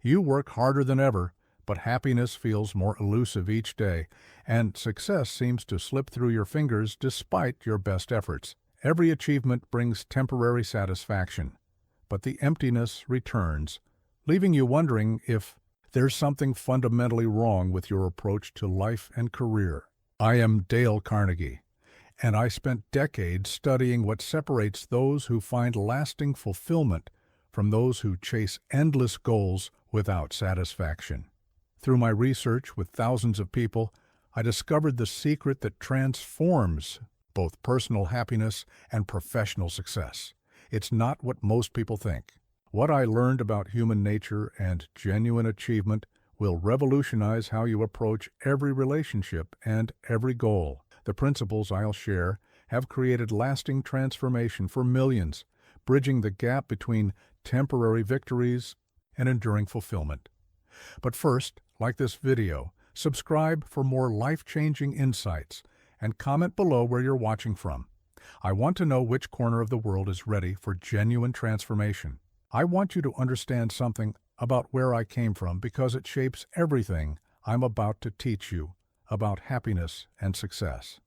You work harder than ever, but happiness feels more elusive each day, and success seems to slip through your fingers despite your best efforts. Every achievement brings temporary satisfaction, but the emptiness returns, leaving you wondering if there's something fundamentally wrong with your approach to life and career. I am Dale Carnegie, and I spent decades studying what separates those who find lasting fulfillment from those who chase endless goals without satisfaction. Through my research with thousands of people, I discovered the secret that transforms both personal happiness and professional success. It's not what most people think. What I learned about human nature and genuine achievement will revolutionize how you approach every relationship and every goal. The principles I'll share have created lasting transformation for millions, bridging the gap between temporary victories and enduring fulfillment. But first, like this video, subscribe for more life-changing insights and comment below where you're watching from. I want to know which corner of the world is ready for genuine transformation. I want you to understand something about where I came from because it shapes everything I'm about to teach you about happiness and success.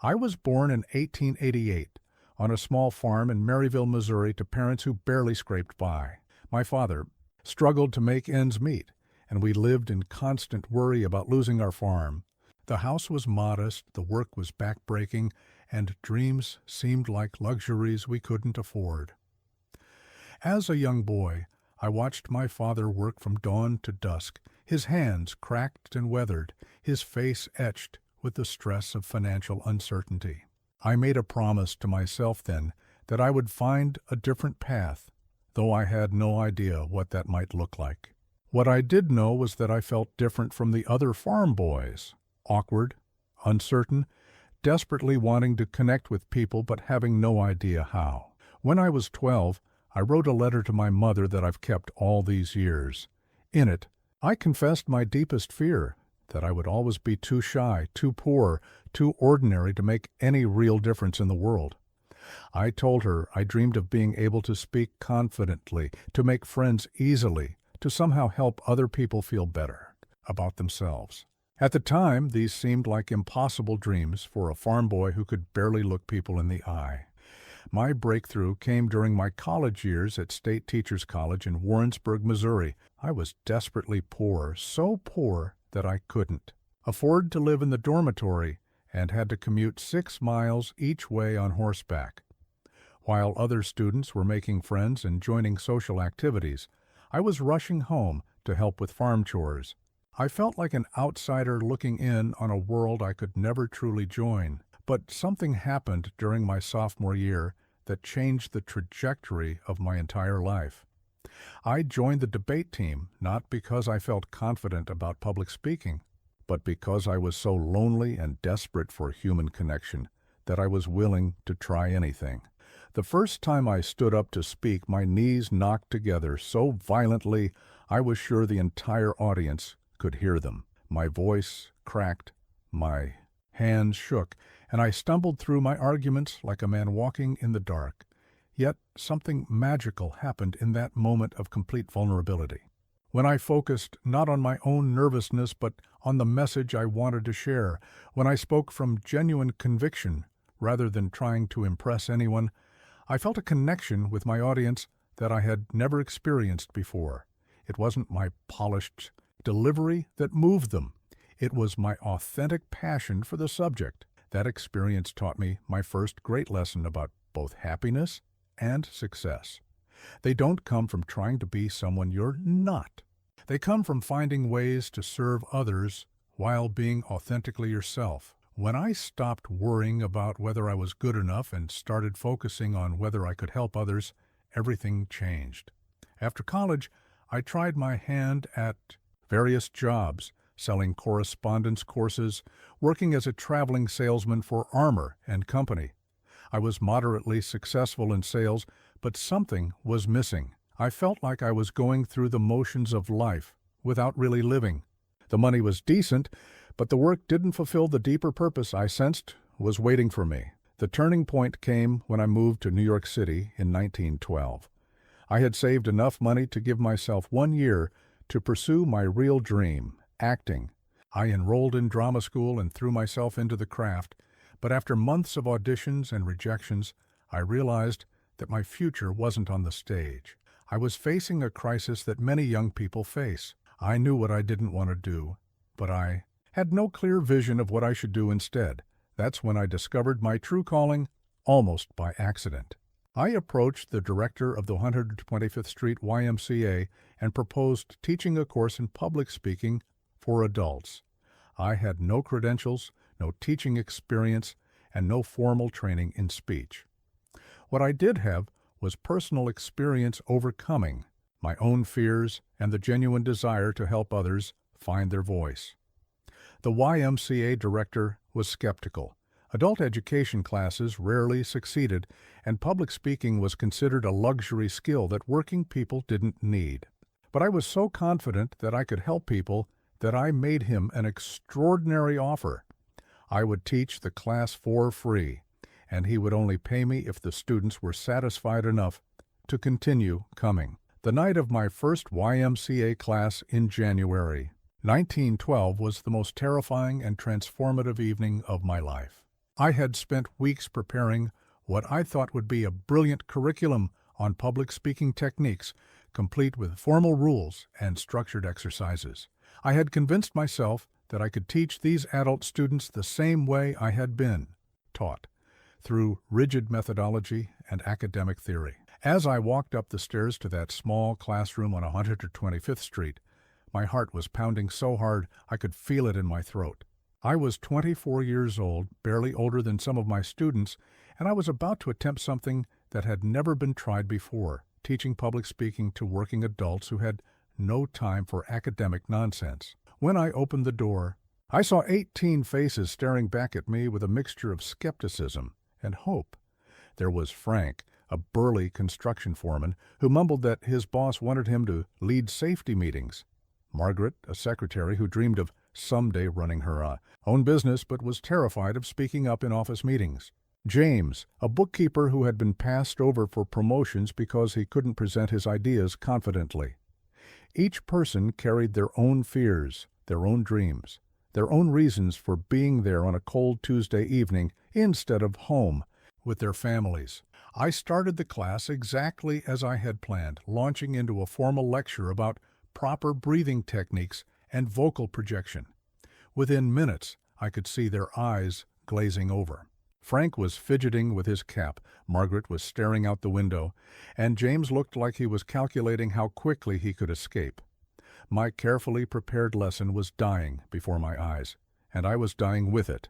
I was born in 1888 on a small farm in Maryville, Missouri, to parents who barely scraped by. My father struggled to make ends meet, and we lived in constant worry about losing our farm. The house was modest, the work was backbreaking, and dreams seemed like luxuries we couldn't afford. As a young boy, I watched my father work from dawn to dusk, his hands cracked and weathered, his face etched with the stress of financial uncertainty. I made a promise to myself then that I would find a different path, though I had no idea what that might look like. What I did know was that I felt different from the other farm boys, awkward, uncertain, desperately wanting to connect with people but having no idea how. When I was 12, I wrote a letter to my mother that I've kept all these years. In it, I confessed my deepest fear, that I would always be too shy, too poor, too ordinary to make any real difference in the world. I told her I dreamed of being able to speak confidently, to make friends easily, to somehow help other people feel better about themselves. At the time, these seemed like impossible dreams for a farm boy who could barely look people in the eye. My breakthrough came during my college years at State Teachers College in Warrensburg, Missouri. I was desperately poor, so poor that I couldn't afford to live in the dormitory and had to commute 6 miles each way on horseback. While other students were making friends and joining social activities, I was rushing home to help with farm chores. I felt like an outsider looking in on a world I could never truly join. But something happened during my sophomore year that changed the trajectory of my entire life. I joined the debate team not because I felt confident about public speaking, but because I was so lonely and desperate for human connection that I was willing to try anything. The first time I stood up to speak, my knees knocked together so violently I was sure the entire audience could hear them. My voice cracked, my hands shook, and I stumbled through my arguments like a man walking in the dark. Yet something magical happened in that moment of complete vulnerability. When I focused not on my own nervousness but on the message I wanted to share, when I spoke from genuine conviction rather than trying to impress anyone, I felt a connection with my audience that I had never experienced before. It wasn't my polished delivery that moved them. It was my authentic passion for the subject. That experience taught me my first great lesson about both happiness and success. They don't come from trying to be someone you're not. They come from finding ways to serve others while being authentically yourself. When I stopped worrying about whether I was good enough and started focusing on whether I could help others, everything changed. After college, I tried my hand at various jobs, selling correspondence courses, working as a traveling salesman for Armour and Company. I was moderately successful in sales, but something was missing. I felt like I was going through the motions of life without really living. The money was decent, but the work didn't fulfill the deeper purpose I sensed was waiting for me. The turning point came when I moved to New York City in 1912. I had saved enough money to give myself 1 year to pursue my real dream, acting. I enrolled in drama school and threw myself into the craft, but after months of auditions and rejections, I realized that my future wasn't on the stage. I was facing a crisis that many young people face. I knew what I didn't want to do, but I had no clear vision of what I should do instead. That's when I discovered my true calling, almost by accident. I approached the director of the 125th Street YMCA and proposed teaching a course in public speaking for adults. I had no credentials, no teaching experience, and no formal training in speech. What I did have was personal experience overcoming my own fears and the genuine desire to help others find their voice. The YMCA director was skeptical. Adult education classes rarely succeeded, and public speaking was considered a luxury skill that working people didn't need. But I was so confident that I could help people that I made him an extraordinary offer. I would teach the class for free, and he would only pay me if the students were satisfied enough to continue coming. The night of my first YMCA class in January 1912 was the most terrifying and transformative evening of my life. I had spent weeks preparing what I thought would be a brilliant curriculum on public speaking techniques, complete with formal rules and structured exercises. I had convinced myself that I could teach these adult students the same way I had been taught, through rigid methodology and academic theory. As I walked up the stairs to that small classroom on 125th Street, my heart was pounding so hard I could feel it in my throat. I was 24 years old, barely older than some of my students, and I was about to attempt something that had never been tried before, teaching public speaking to working adults who had no time for academic nonsense. When I opened the door, I saw 18 faces staring back at me with a mixture of skepticism and hope. There was Frank, a burly construction foreman, who mumbled that his boss wanted him to lead safety meetings. Margaret, a secretary who dreamed of someday running her own business but was terrified of speaking up in office meetings. James, a bookkeeper who had been passed over for promotions because he couldn't present his ideas confidently. Each person carried their own fears, their own dreams, their own reasons for being there on a cold Tuesday evening instead of home with their families. I started the class exactly as I had planned, launching into a formal lecture about proper breathing techniques and vocal projection. Within minutes, I could see their eyes glazing over. Frank was fidgeting with his cap, Margaret was staring out the window, and James looked like he was calculating how quickly he could escape. My carefully prepared lesson was dying before my eyes, and I was dying with it.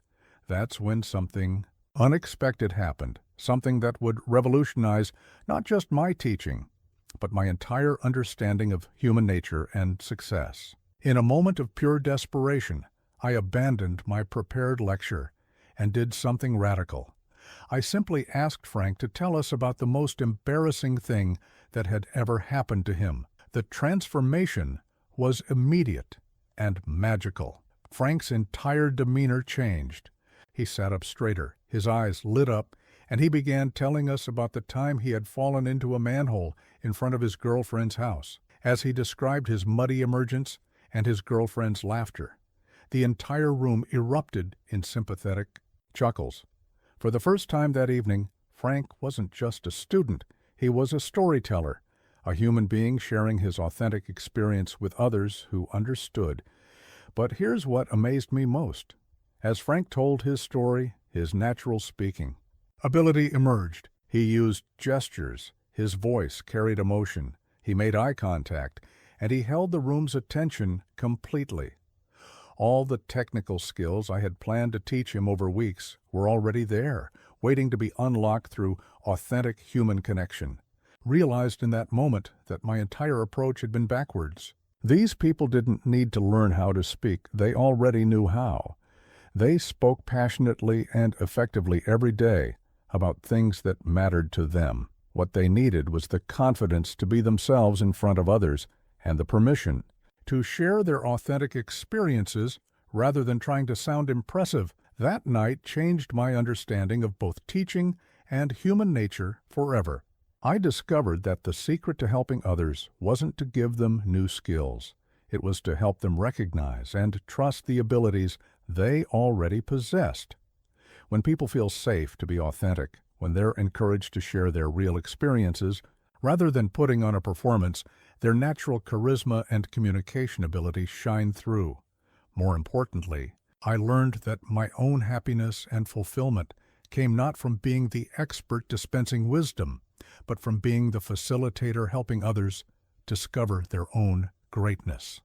That's when something unexpected happened, something that would revolutionize not just my teaching, but my entire understanding of human nature and success. In a moment of pure desperation, I abandoned my prepared lecture and did something radical. I simply asked Frank to tell us about the most embarrassing thing that had ever happened to him. The transformation was immediate and magical. Frank's entire demeanor changed. He sat up straighter, his eyes lit up, and he began telling us about the time he had fallen into a manhole in front of his girlfriend's house. As he described his muddy emergence and his girlfriend's laughter, the entire room erupted in sympathetic chuckles. For the first time that evening, Frank wasn't just a student, he was a storyteller, a human being sharing his authentic experience with others who understood. But here's what amazed me most. As Frank told his story, his natural speaking ability emerged. He used gestures, his voice carried emotion, he made eye contact, and he held the room's attention completely. All the technical skills I had planned to teach him over weeks were already there, waiting to be unlocked through authentic human connection. Realized in that moment that my entire approach had been backwards. These people didn't need to learn how to speak, they already knew how. They spoke passionately and effectively every day about things that mattered to them. What they needed was the confidence to be themselves in front of others and the permission to share their authentic experiences rather than trying to sound impressive. That night changed my understanding of both teaching and human nature forever. I discovered that the secret to helping others wasn't to give them new skills. It was to help them recognize and trust the abilities they already possessed. When people feel safe to be authentic, when they're encouraged to share their real experiences, rather than putting on a performance, their natural charisma and communication ability shine through. More importantly, I learned that my own happiness and fulfillment came not from being the expert dispensing wisdom, but from being the facilitator helping others discover their own greatness.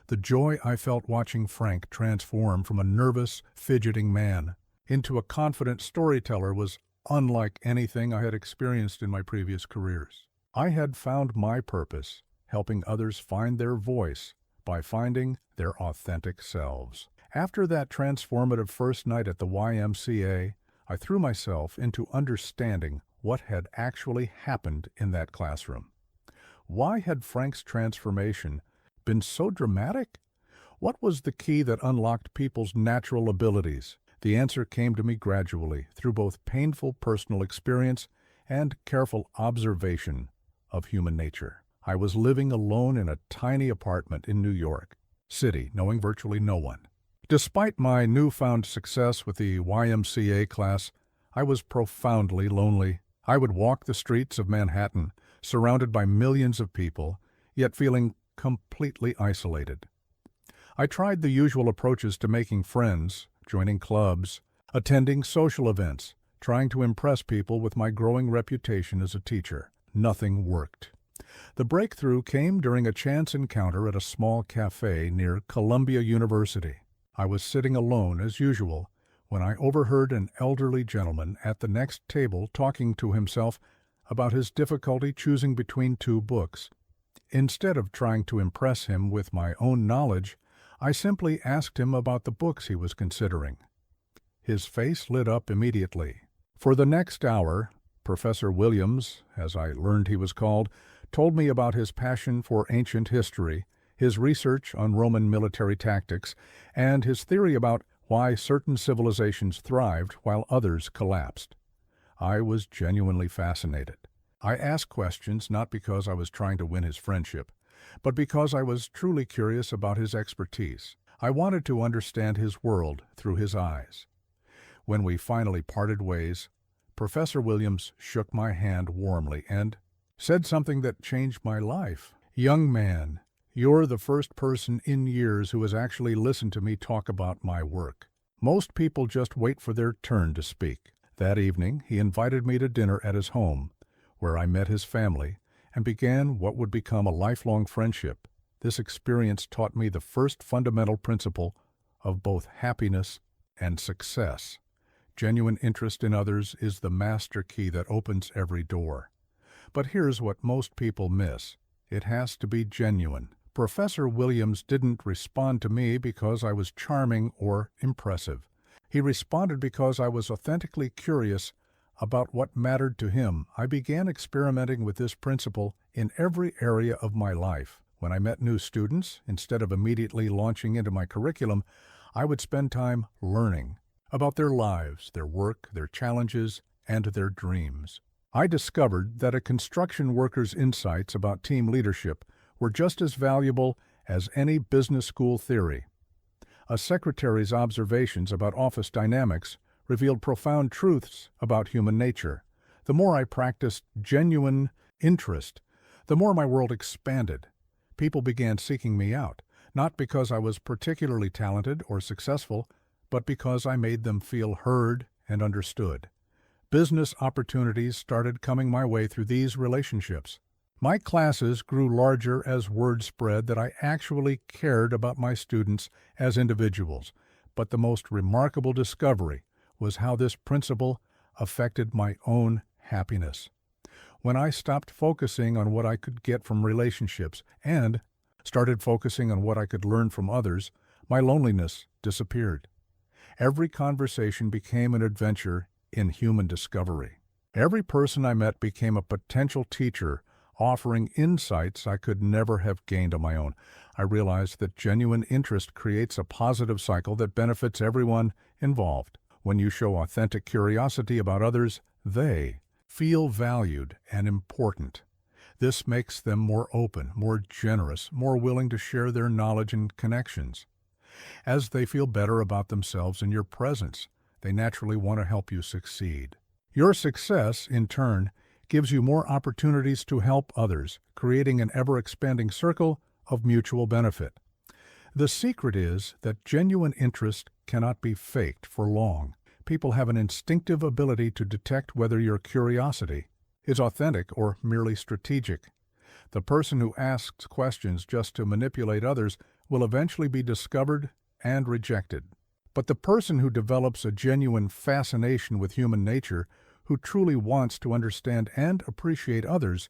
The joy I felt watching Frank transform from a nervous, fidgeting man into a confident storyteller was unlike anything I had experienced in my previous careers. I had found my purpose, helping others find their voice by finding their authentic selves. After that transformative first night at the YMCA, I threw myself into understanding what had actually happened in that classroom. Why had Frank's transformation been so dramatic? What was the key that unlocked people's natural abilities? The answer came to me gradually through both painful personal experience and careful observation of human nature. I was living alone in a tiny apartment in New York City, knowing virtually no one. Despite my newfound success with the YMCA class, I was profoundly lonely. I would walk the streets of Manhattan, surrounded by millions of people, yet feeling completely isolated. I tried the usual approaches to making friends, joining clubs, attending social events, trying to impress people with my growing reputation as a teacher. Nothing worked. The breakthrough came during a chance encounter at a small cafe near Columbia University. I was sitting alone as usual when I overheard an elderly gentleman at the next table talking to himself about his difficulty choosing between two books. Instead of trying to impress him with my own knowledge, I simply asked him about the books he was considering. His face lit up immediately. For the next hour, Professor Williams, as I learned he was called, told me about his passion for ancient history, his research on Roman military tactics, and his theory about why certain civilizations thrived while others collapsed. I was genuinely fascinated. I asked questions not because I was trying to win his friendship, but because I was truly curious about his expertise. I wanted to understand his world through his eyes. When we finally parted ways, Professor Williams shook my hand warmly and said something that changed my life. "Young man, you're the first person in years who has actually listened to me talk about my work. Most people just wait for their turn to speak." That evening, he invited me to dinner at his home, where I met his family and began what would become a lifelong friendship. This experience taught me the first fundamental principle of both happiness and success. Genuine interest in others is the master key that opens every door. But here's what most people miss. It has to be genuine. Professor Williams didn't respond to me because I was charming or impressive. He responded because I was authentically curious about what mattered to him. I began experimenting with this principle in every area of my life. When I met new students, instead of immediately launching into my curriculum, I would spend time learning about their lives, their work, their challenges, and their dreams. I discovered that a construction worker's insights about team leadership were just as valuable as any business school theory. A secretary's observations about office dynamics revealed profound truths about human nature. The more I practiced genuine interest, the more my world expanded. People began seeking me out, not because I was particularly talented or successful, but because I made them feel heard and understood. Business opportunities started coming my way through these relationships. My classes grew larger as word spread that I actually cared about my students as individuals, but the most remarkable discovery was how this principle affected my own happiness. When I stopped focusing on what I could get from relationships and started focusing on what I could learn from others, my loneliness disappeared. Every conversation became an adventure in human discovery. Every person I met became a potential teacher, offering insights I could never have gained on my own. I realized that genuine interest creates a positive cycle that benefits everyone involved. When you show authentic curiosity about others, they feel valued and important. This makes them more open, more generous, more willing to share their knowledge and connections. As they feel better about themselves in your presence, they naturally want to help you succeed. Your success, in turn, gives you more opportunities to help others, creating an ever-expanding circle of mutual benefit. The secret is that genuine interest cannot be faked for long. People have an instinctive ability to detect whether your curiosity is authentic or merely strategic. The person who asks questions just to manipulate others will eventually be discovered and rejected. But the person who develops a genuine fascination with human nature, who truly wants to understand and appreciate others,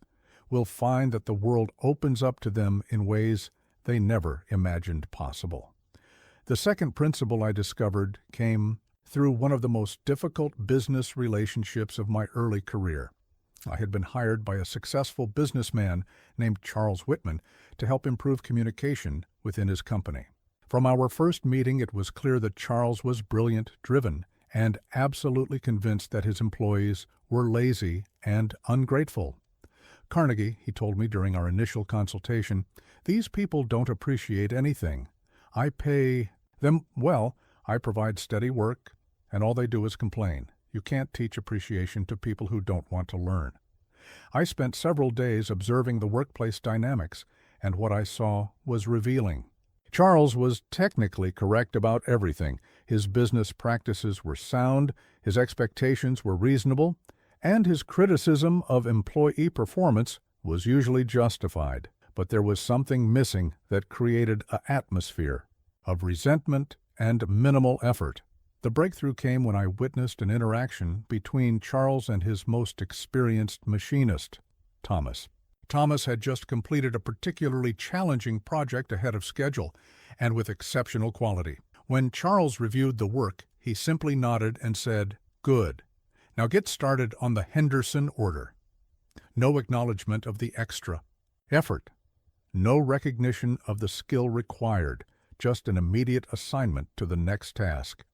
will find that the world opens up to them in ways they never imagined possible. The second principle I discovered came through one of the most difficult business relationships of my early career. I had been hired by a successful businessman named Charles Whitman to help improve communication within his company. From our first meeting, it was clear that Charles was brilliant, driven, and absolutely convinced that his employees were lazy and ungrateful. Carnegie, he told me during our initial consultation, these people don't appreciate anything. I pay them well, I provide steady work, and all they do is complain. You can't teach appreciation to people who don't want to learn. I spent several days observing the workplace dynamics, and what I saw was revealing. Charles was technically correct about everything. His business practices were sound, his expectations were reasonable, and his criticism of employee performance was usually justified. But there was something missing that created an atmosphere of resentment and minimal effort. The breakthrough came when I witnessed an interaction between Charles and his most experienced machinist, Thomas. Thomas had just completed a particularly challenging project ahead of schedule and with exceptional quality. When Charles reviewed the work, he simply nodded and said, "Good. Now get started on the Henderson order." No acknowledgement of the extra effort. No recognition of the skill required, just an immediate assignment to the next task.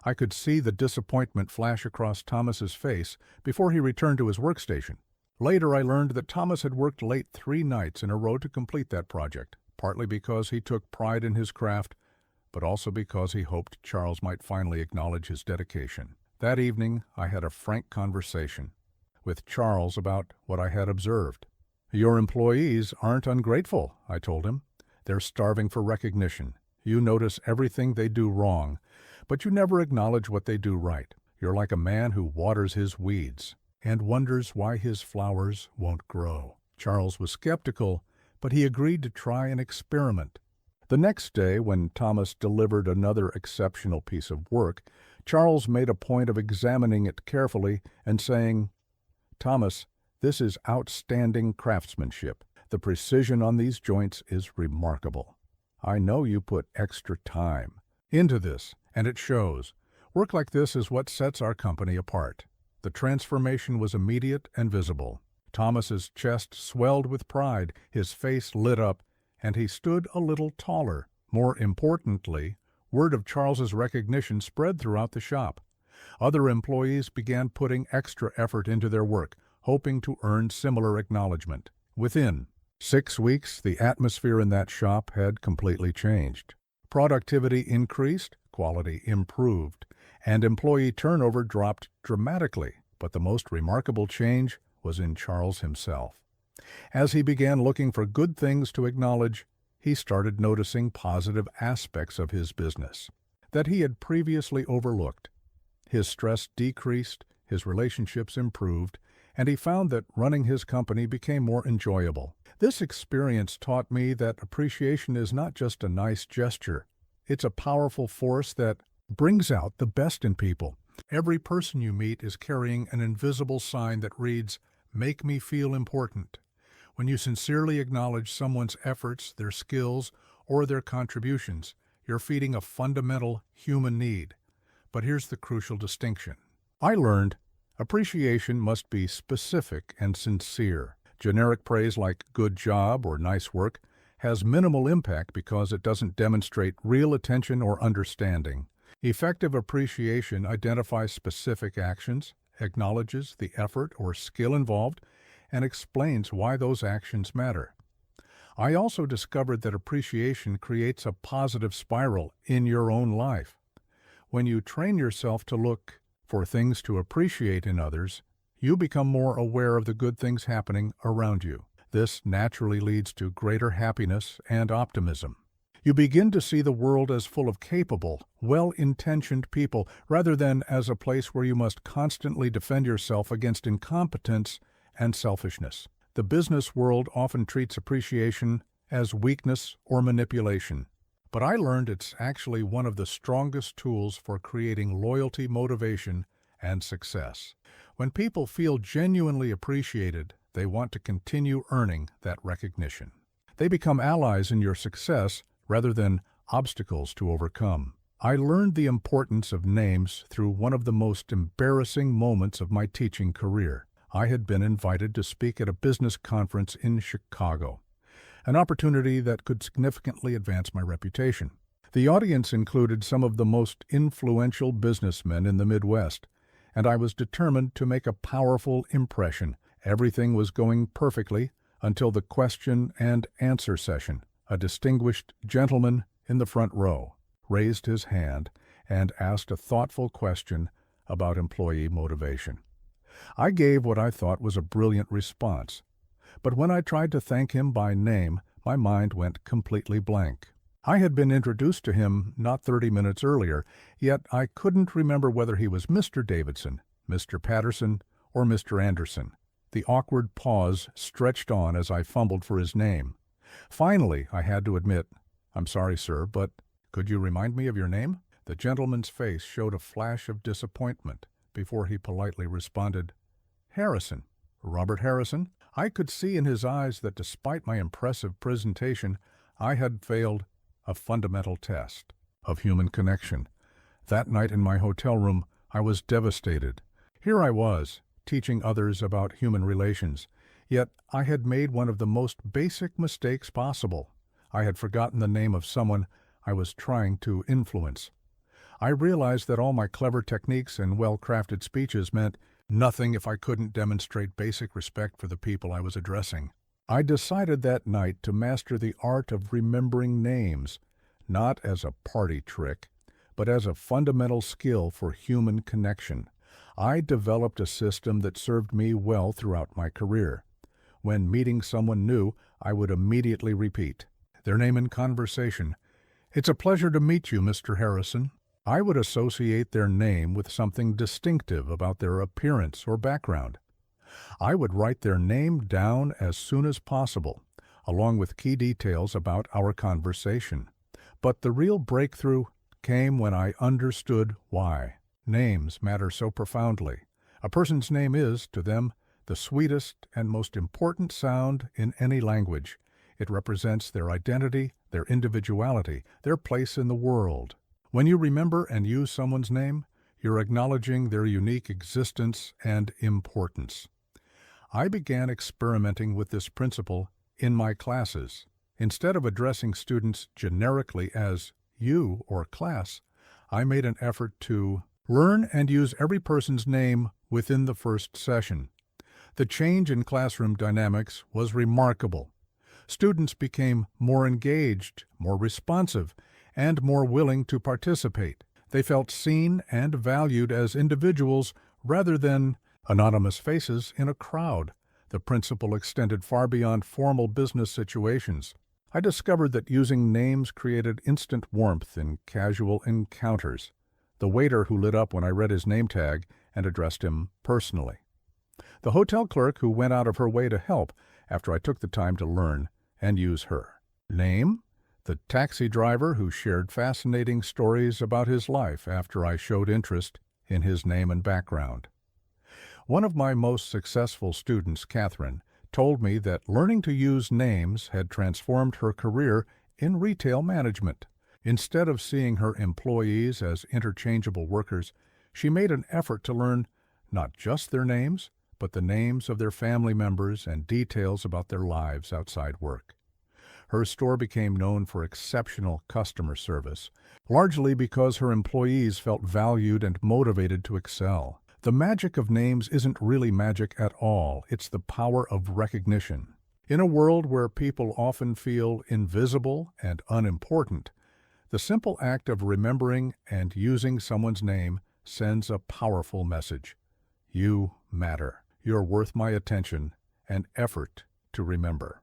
I could see the disappointment flash across Thomas's face before he returned to his workstation. Later I learned that Thomas had worked late 3 nights in a row to complete that project, partly because he took pride in his craft, but also because he hoped Charles might finally acknowledge his dedication. That evening I had a frank conversation with Charles about what I had observed. "Your employees aren't ungrateful," I told him. "They're starving for recognition. You notice everything they do wrong, but you never acknowledge what they do right. You're like a man who waters his weeds and wonders why his flowers won't grow." Charles was skeptical, but he agreed to try an experiment. The next day, when Thomas delivered another exceptional piece of work, Charles made a point of examining it carefully and saying, "Thomas, this is outstanding craftsmanship. The precision on these joints is remarkable. I know you put extra time into this, and it shows. Work like this is what sets our company apart." The transformation was immediate and visible. Thomas's chest swelled with pride, his face lit up, and he stood a little taller. More importantly, word of Charles's recognition spread throughout the shop. Other employees began putting extra effort into their work, hoping to earn similar acknowledgement. Within 6 weeks, the atmosphere in that shop had completely changed. Productivity increased, quality improved, and employee turnover dropped dramatically. But the most remarkable change was in Charles himself. As he began looking for good things to acknowledge, he started noticing positive aspects of his business that he had previously overlooked. His stress decreased, his relationships improved, and he found that running his company became more enjoyable. This experience taught me that appreciation is not just a nice gesture. It's a powerful force that brings out the best in people. Every person you meet is carrying an invisible sign that reads, "Make me feel important." When you sincerely acknowledge someone's efforts, their skills, or their contributions, you're feeding a fundamental human need. But here's the crucial distinction. I learned appreciation must be specific and sincere. Generic praise like "good job" or "nice work" has minimal impact because it doesn't demonstrate real attention or understanding. Effective appreciation identifies specific actions, acknowledges the effort or skill involved, and explains why those actions matter. I also discovered that appreciation creates a positive spiral in your own life. When you train yourself to look for things to appreciate in others, you become more aware of the good things happening around you. This naturally leads to greater happiness and optimism. You begin to see the world as full of capable, well-intentioned people rather than as a place where you must constantly defend yourself against incompetence and selfishness. The business world often treats appreciation as weakness or manipulation, but I learned it's actually one of the strongest tools for creating loyalty, motivation, and success. When people feel genuinely appreciated, they want to continue earning that recognition. They become allies in your success rather than obstacles to overcome. I learned the importance of names through one of the most embarrassing moments of my teaching career. I had been invited to speak at a business conference in Chicago, an opportunity that could significantly advance my reputation. The audience included some of the most influential businessmen in the Midwest, and I was determined to make a powerful impression. Everything was going perfectly until the question and answer session. A distinguished gentleman in the front row raised his hand and asked a thoughtful question about employee motivation. I gave what I thought was a brilliant response, but when I tried to thank him by name, my mind went completely blank. I had been introduced to him not 30 minutes earlier, yet I couldn't remember whether he was Mr. Davidson, Mr. Patterson, or Mr. Anderson. The awkward pause stretched on as I fumbled for his name. Finally, I had to admit, "I'm sorry, sir, but could you remind me of your name?" The gentleman's face showed a flash of disappointment before he politely responded, "Harrison, Robert Harrison." I could see in his eyes that despite my impressive presentation, I had failed a fundamental test of human connection. That night in my hotel room, I was devastated. Here I was, teaching others about human relations, yet I had made one of the most basic mistakes possible. I had forgotten the name of someone I was trying to influence. I realized that all my clever techniques and well-crafted speeches meant nothing if I couldn't demonstrate basic respect for the people I was addressing. I decided that night to master the art of remembering names, not as a party trick, but as a fundamental skill for human connection. I developed a system that served me well throughout my career. When meeting someone new, I would immediately repeat their name in conversation. "It's a pleasure to meet you, Mr. Harrison." I would associate their name with something distinctive about their appearance or background. I would write their name down as soon as possible, along with key details about our conversation. But the real breakthrough came when I understood why. Names matter so profoundly. A person's name is, to them, the sweetest and most important sound in any language. It represents their identity, their individuality, their place in the world. When you remember and use someone's name, you're acknowledging their unique existence and importance. I began experimenting with this principle in my classes. Instead of addressing students generically as you or class, I made an effort to learn and use every person's name within the first session. The change in classroom dynamics was remarkable. Students became more engaged, more responsive, and more willing to participate. They felt seen and valued as individuals rather than anonymous faces in a crowd. The principle extended far beyond formal business situations. I discovered that using names created instant warmth in casual encounters. The waiter who lit up when I read his name tag and addressed him personally. The hotel clerk who went out of her way to help after I took the time to learn and use her name. The taxi driver who shared fascinating stories about his life after I showed interest in his name and background. One of my most successful students, Catherine, told me that learning to use names had transformed her career in retail management. Instead of seeing her employees as interchangeable workers, she made an effort to learn not just their names, but the names of their family members and details about their lives outside work. Her store became known for exceptional customer service, largely because her employees felt valued and motivated to excel. The magic of names isn't really magic at all. It's the power of recognition. In a world where people often feel invisible and unimportant, the simple act of remembering and using someone's name sends a powerful message. You matter. You're worth my attention and effort to remember.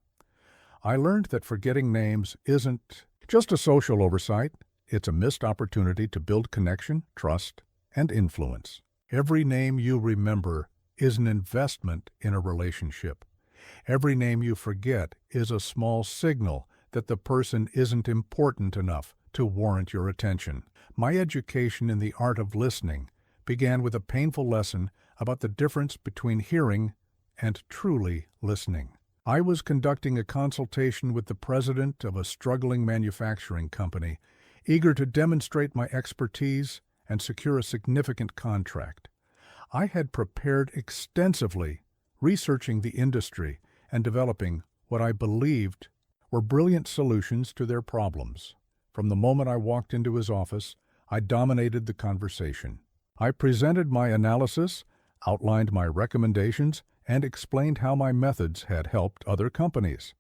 I learned that forgetting names isn't just a social oversight. It's a missed opportunity to build connection, trust, and influence. Every name you remember is an investment in a relationship. Every name you forget is a small signal that the person isn't important enough to warrant your attention. My education in the art of listening began with a painful lesson about the difference between hearing and truly listening. I was conducting a consultation with the president of a struggling manufacturing company, eager to demonstrate my expertise and secure a significant contract. I had prepared extensively, researching the industry and developing what I believed were brilliant solutions to their problems. From the moment I walked into his office, I dominated the conversation. I presented my analysis, outlined my recommendations, and explained how my methods had helped other companies.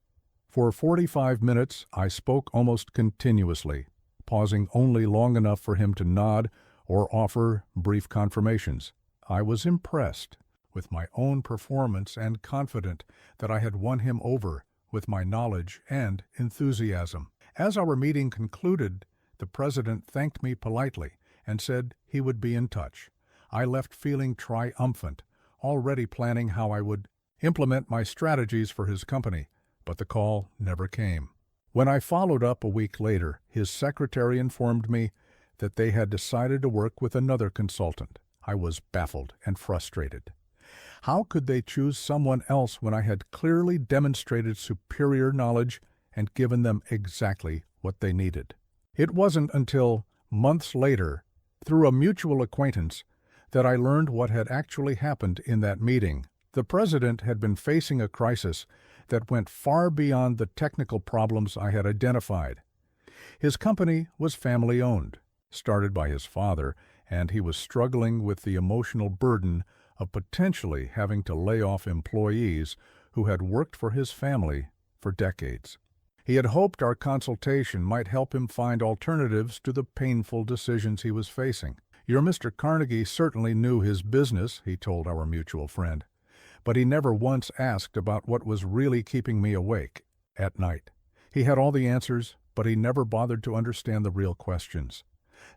For 45 minutes, I spoke almost continuously, pausing only long enough for him to nod or offer brief confirmations. I was impressed with my own performance and confident that I had won him over with my knowledge and enthusiasm. As our meeting concluded, the president thanked me politely and said he would be in touch. I left feeling triumphant, already planning how I would implement my strategies for his company, but the call never came. When I followed up a week later, his secretary informed me that they had decided to work with another consultant. I was baffled and frustrated. How could they choose someone else when I had clearly demonstrated superior knowledge and given them exactly what they needed? It wasn't until months later, through a mutual acquaintance, that I learned what had actually happened in that meeting. The president had been facing a crisis that went far beyond the technical problems I had identified. His company was family-owned, started by his father, and he was struggling with the emotional burden of potentially having to lay off employees who had worked for his family for decades. He had hoped our consultation might help him find alternatives to the painful decisions he was facing. "Your Mr. Carnegie certainly knew his business," he told our mutual friend, "but he never once asked about what was really keeping me awake at night. He had all the answers, but he never bothered to understand the real questions."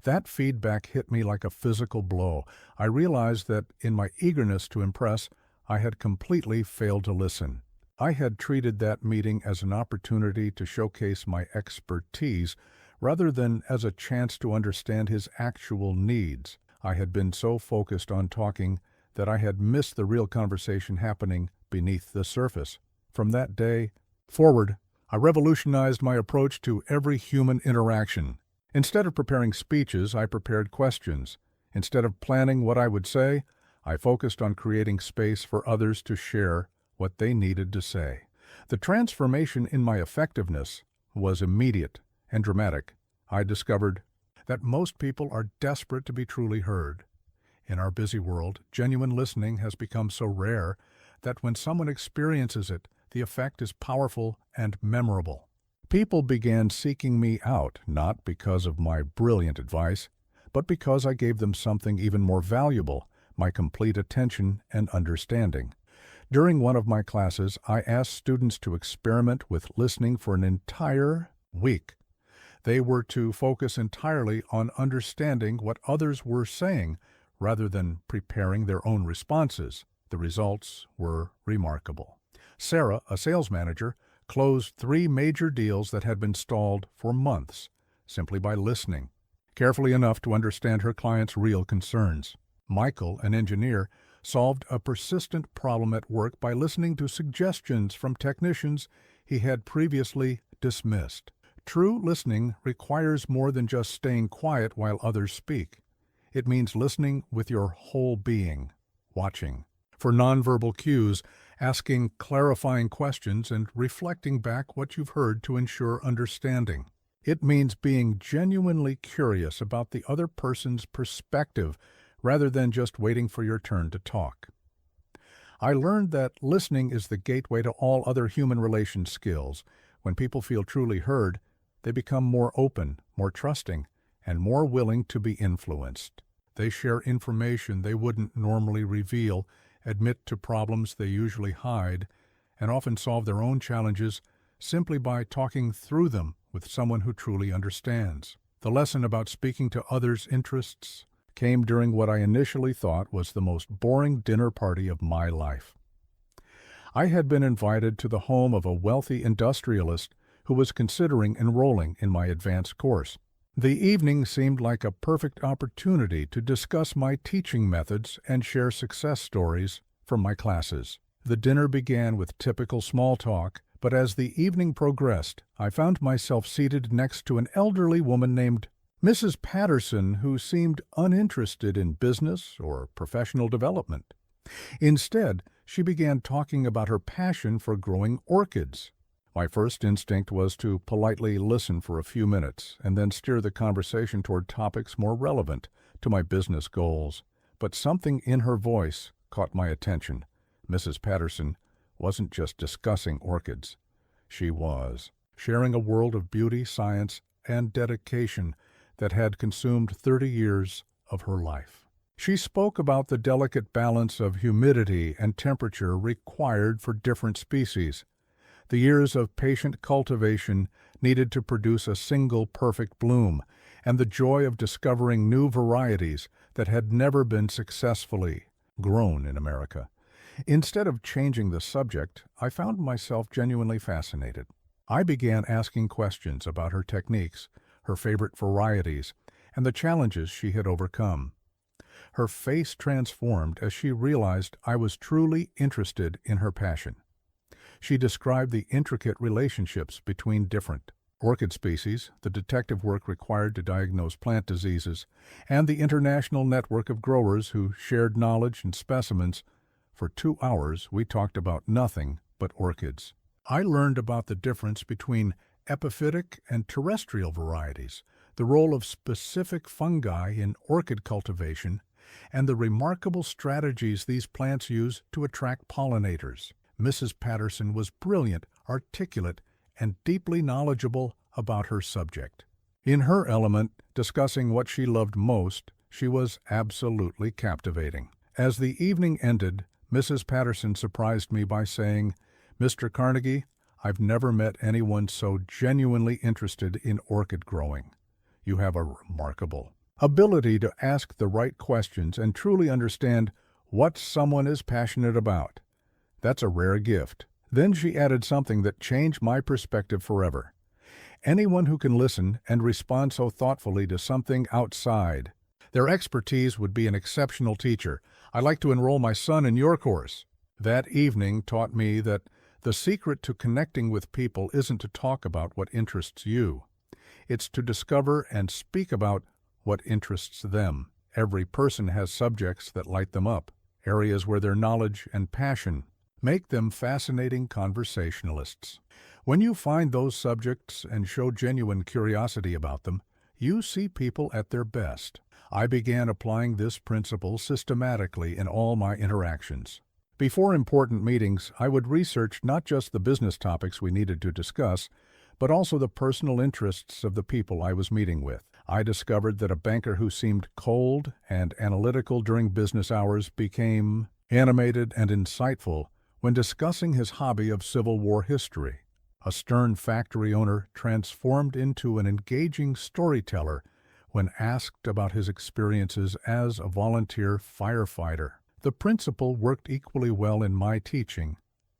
That feedback hit me like a physical blow. I realized that, in my eagerness to impress, I had completely failed to listen. I had treated that meeting as an opportunity to showcase my expertise rather than as a chance to understand his actual needs. I had been so focused on talking that I had missed the real conversation happening beneath the surface. From that day forward, I revolutionized my approach to every human interaction. Instead of preparing speeches, I prepared questions. Instead of planning what I would say, I focused on creating space for others to share what they needed to say. The transformation in my effectiveness was immediate and dramatic. I discovered that most people are desperate to be truly heard. In our busy world, genuine listening has become so rare that when someone experiences it, the effect is powerful and memorable. People began seeking me out, not because of my brilliant advice, but because I gave them something even more valuable, my complete attention and understanding. During one of my classes, I asked students to experiment with listening for an entire week. They were to focus entirely on understanding what others were saying rather than preparing their own responses. The results were remarkable. Sarah, a sales manager, closed 3 major deals that had been stalled for months simply by listening carefully enough to understand her clients' real concerns. Michael, an engineer, solved a persistent problem at work by listening to suggestions from technicians he had previously dismissed. True listening requires more than just staying quiet while others speak. It means listening with your whole being, watching for nonverbal cues, asking clarifying questions, and reflecting back what you've heard to ensure understanding. It means being genuinely curious about the other person's perspective rather than just waiting for your turn to talk. I learned that listening is the gateway to all other human relation skills. When people feel truly heard, they become more open, more trusting, and more willing to be influenced. They share information they wouldn't normally reveal, admit to problems they usually hide, and often solve their own challenges simply by talking through them with someone who truly understands. The lesson about speaking to others' interests came during what I initially thought was the most boring dinner party of my life. I had been invited to the home of a wealthy industrialist who was considering enrolling in my advanced course. The evening seemed like a perfect opportunity to discuss my teaching methods and share success stories from my classes. The dinner began with typical small talk, but as the evening progressed, I found myself seated next to an elderly woman named Mrs. Patterson, who seemed uninterested in business or professional development. Instead, she began talking about her passion for growing orchids. My first instinct was to politely listen for a few minutes and then steer the conversation toward topics more relevant to my business goals. But something in her voice caught my attention. Mrs. Patterson wasn't just discussing orchids. She was sharing a world of beauty, science, and dedication that had consumed 30 years of her life. She spoke about the delicate balance of humidity and temperature required for different species, the years of patient cultivation needed to produce a single perfect bloom, and the joy of discovering new varieties that had never been successfully grown in America. Instead of changing the subject, I found myself genuinely fascinated. I began asking questions about her techniques, her favorite varieties, and the challenges she had overcome. Her face transformed as she realized I was truly interested in her passion. She described the intricate relationships between different orchid species, the detective work required to diagnose plant diseases, and the international network of growers who shared knowledge and specimens. For 2 hours, we talked about nothing but orchids. I learned about the difference between epiphytic and terrestrial varieties, the role of specific fungi in orchid cultivation, and the remarkable strategies these plants use to attract pollinators. Mrs. Patterson was brilliant, articulate, and deeply knowledgeable about her subject. In her element, discussing what she loved most, she was absolutely captivating. As the evening ended, Mrs. Patterson surprised me by saying, "Mr. Carnegie, I've never met anyone so genuinely interested in orchid growing. You have a remarkable ability to ask the right questions and truly understand what someone is passionate about. That's a rare gift." Then she added something that changed my perspective forever. Anyone who can listen and respond so thoughtfully to something outside their expertise would be an exceptional teacher. I'd like to enroll my son in your course. That evening taught me that the secret to connecting with people isn't to talk about what interests you. It's to discover and speak about what interests them. Every person has subjects that light them up, areas where their knowledge and passion make them fascinating conversationalists. When you find those subjects and show genuine curiosity about them, you see people at their best. I began applying this principle systematically in all my interactions. Before important meetings, I would research not just the business topics we needed to discuss, but also the personal interests of the people I was meeting with. I discovered that a banker who seemed cold and analytical during business hours became animated and insightful when discussing his hobby of Civil War history. A stern factory owner transformed into an engaging storyteller when asked about his experiences as a volunteer firefighter. The principle worked equally well in my teaching.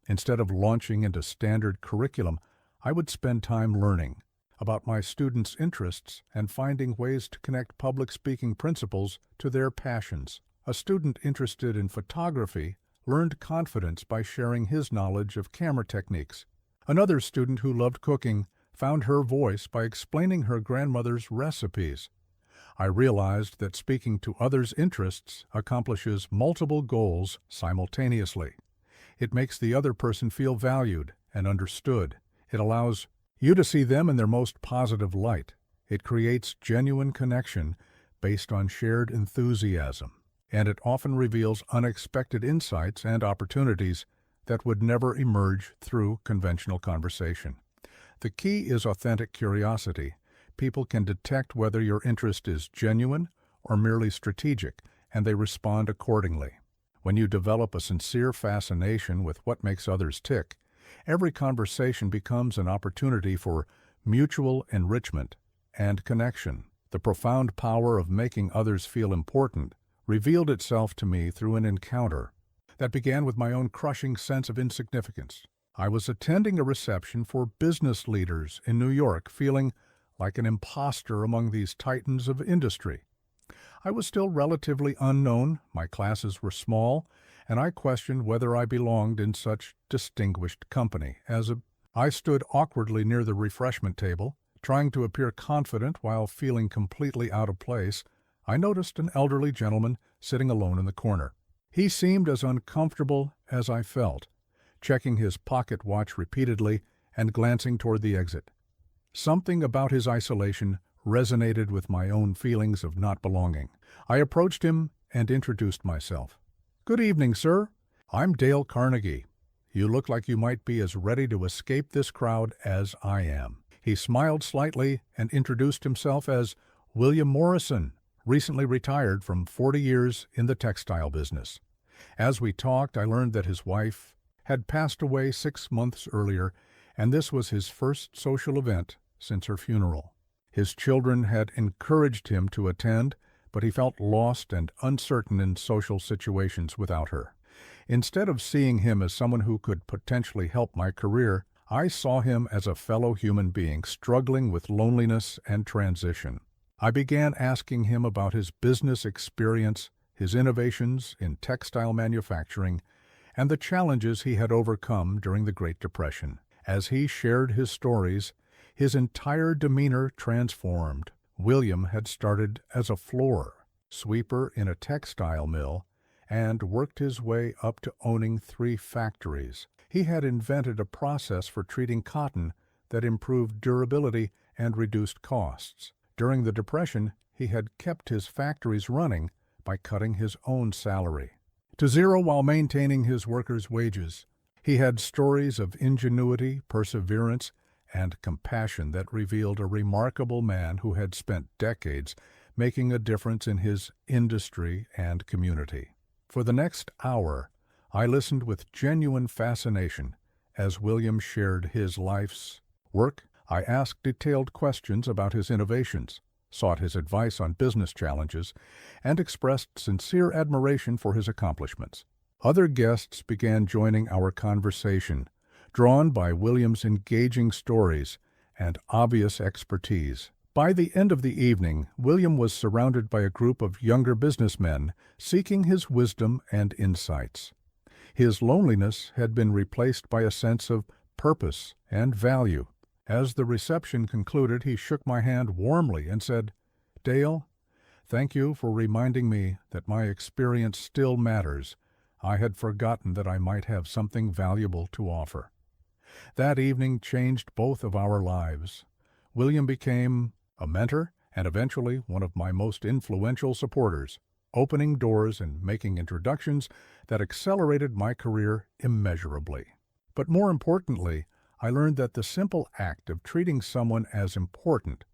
Instead of launching into standard curriculum, I would spend time learning about my students' interests and finding ways to connect public speaking principles to their passions. A student interested in photography learned confidence by sharing his knowledge of camera techniques. Another student who loved cooking found her voice by explaining her grandmother's recipes. I realized that speaking to others' interests accomplishes multiple goals simultaneously. It makes the other person feel valued and understood. It allows you to see them in their most positive light. It creates genuine connection based on shared enthusiasm. and it often reveals unexpected insights and opportunities that would never emerge through conventional conversation. The key is authentic curiosity. People can detect whether your interest is genuine or merely strategic, and they respond accordingly. When you develop a sincere fascination with what makes others tick, every conversation becomes an opportunity for mutual enrichment and connection. The profound power of making others feel important revealed itself to me through an encounter that began with my own crushing sense of insignificance. I was attending a reception for business leaders in New York, feeling like an imposter among these titans of industry. I was still relatively unknown, my classes were small, and I questioned whether I belonged in such distinguished company. I stood awkwardly near the refreshment table, trying to appear confident while feeling completely out of place. I noticed an elderly gentleman sitting alone in the corner. He seemed as uncomfortable as I felt, checking his pocket watch repeatedly and glancing toward the exit. Something about his isolation resonated with my own feelings of not belonging. I approached him and introduced myself. "Good evening, sir. I'm Dale Carnegie. You look like you might be as ready to escape this crowd as I am." He smiled slightly and introduced himself as William Morrison, recently retired from 40 years in the textile business. As we talked, I learned that his wife had passed away 6 months earlier, and this was his first social event since her funeral. His children had encouraged him to attend, but he felt lost and uncertain in social situations without her. Instead of seeing him as someone who could potentially help my career, I saw him as a fellow human being struggling with loneliness and transition. I began asking him about his business experience, his innovations in textile manufacturing, and the challenges he had overcome during the Great Depression. As he shared his stories, his entire demeanor transformed. William had started as a floor sweeper in a textile mill and worked his way up to owning 3 factories. He had invented a process for treating cotton that improved durability and reduced costs. During the Depression, he had kept his factories running by cutting his own salary to zero while maintaining his workers' wages. He had stories of ingenuity, perseverance, and compassion that revealed a remarkable man who had spent decades making a difference in his industry and community. For the next hour, I listened with genuine fascination as William shared his life's work. I asked detailed questions about his innovations, sought his advice on business challenges, and expressed sincere admiration for his accomplishments. Other guests began joining our conversation, drawn by William's engaging stories and obvious expertise. By the end of the evening, William was surrounded by a group of younger businessmen seeking his wisdom and insights. His loneliness had been replaced by a sense of purpose and value. As the reception concluded, he shook my hand warmly and said, "Dale, thank you for reminding me that my experience still matters. I had forgotten that I might have something valuable to offer." That evening changed both of our lives. William became a mentor and eventually one of my most influential supporters, opening doors and making introductions that accelerated my career immeasurably. But more importantly, I learned that the simple act of treating someone as important,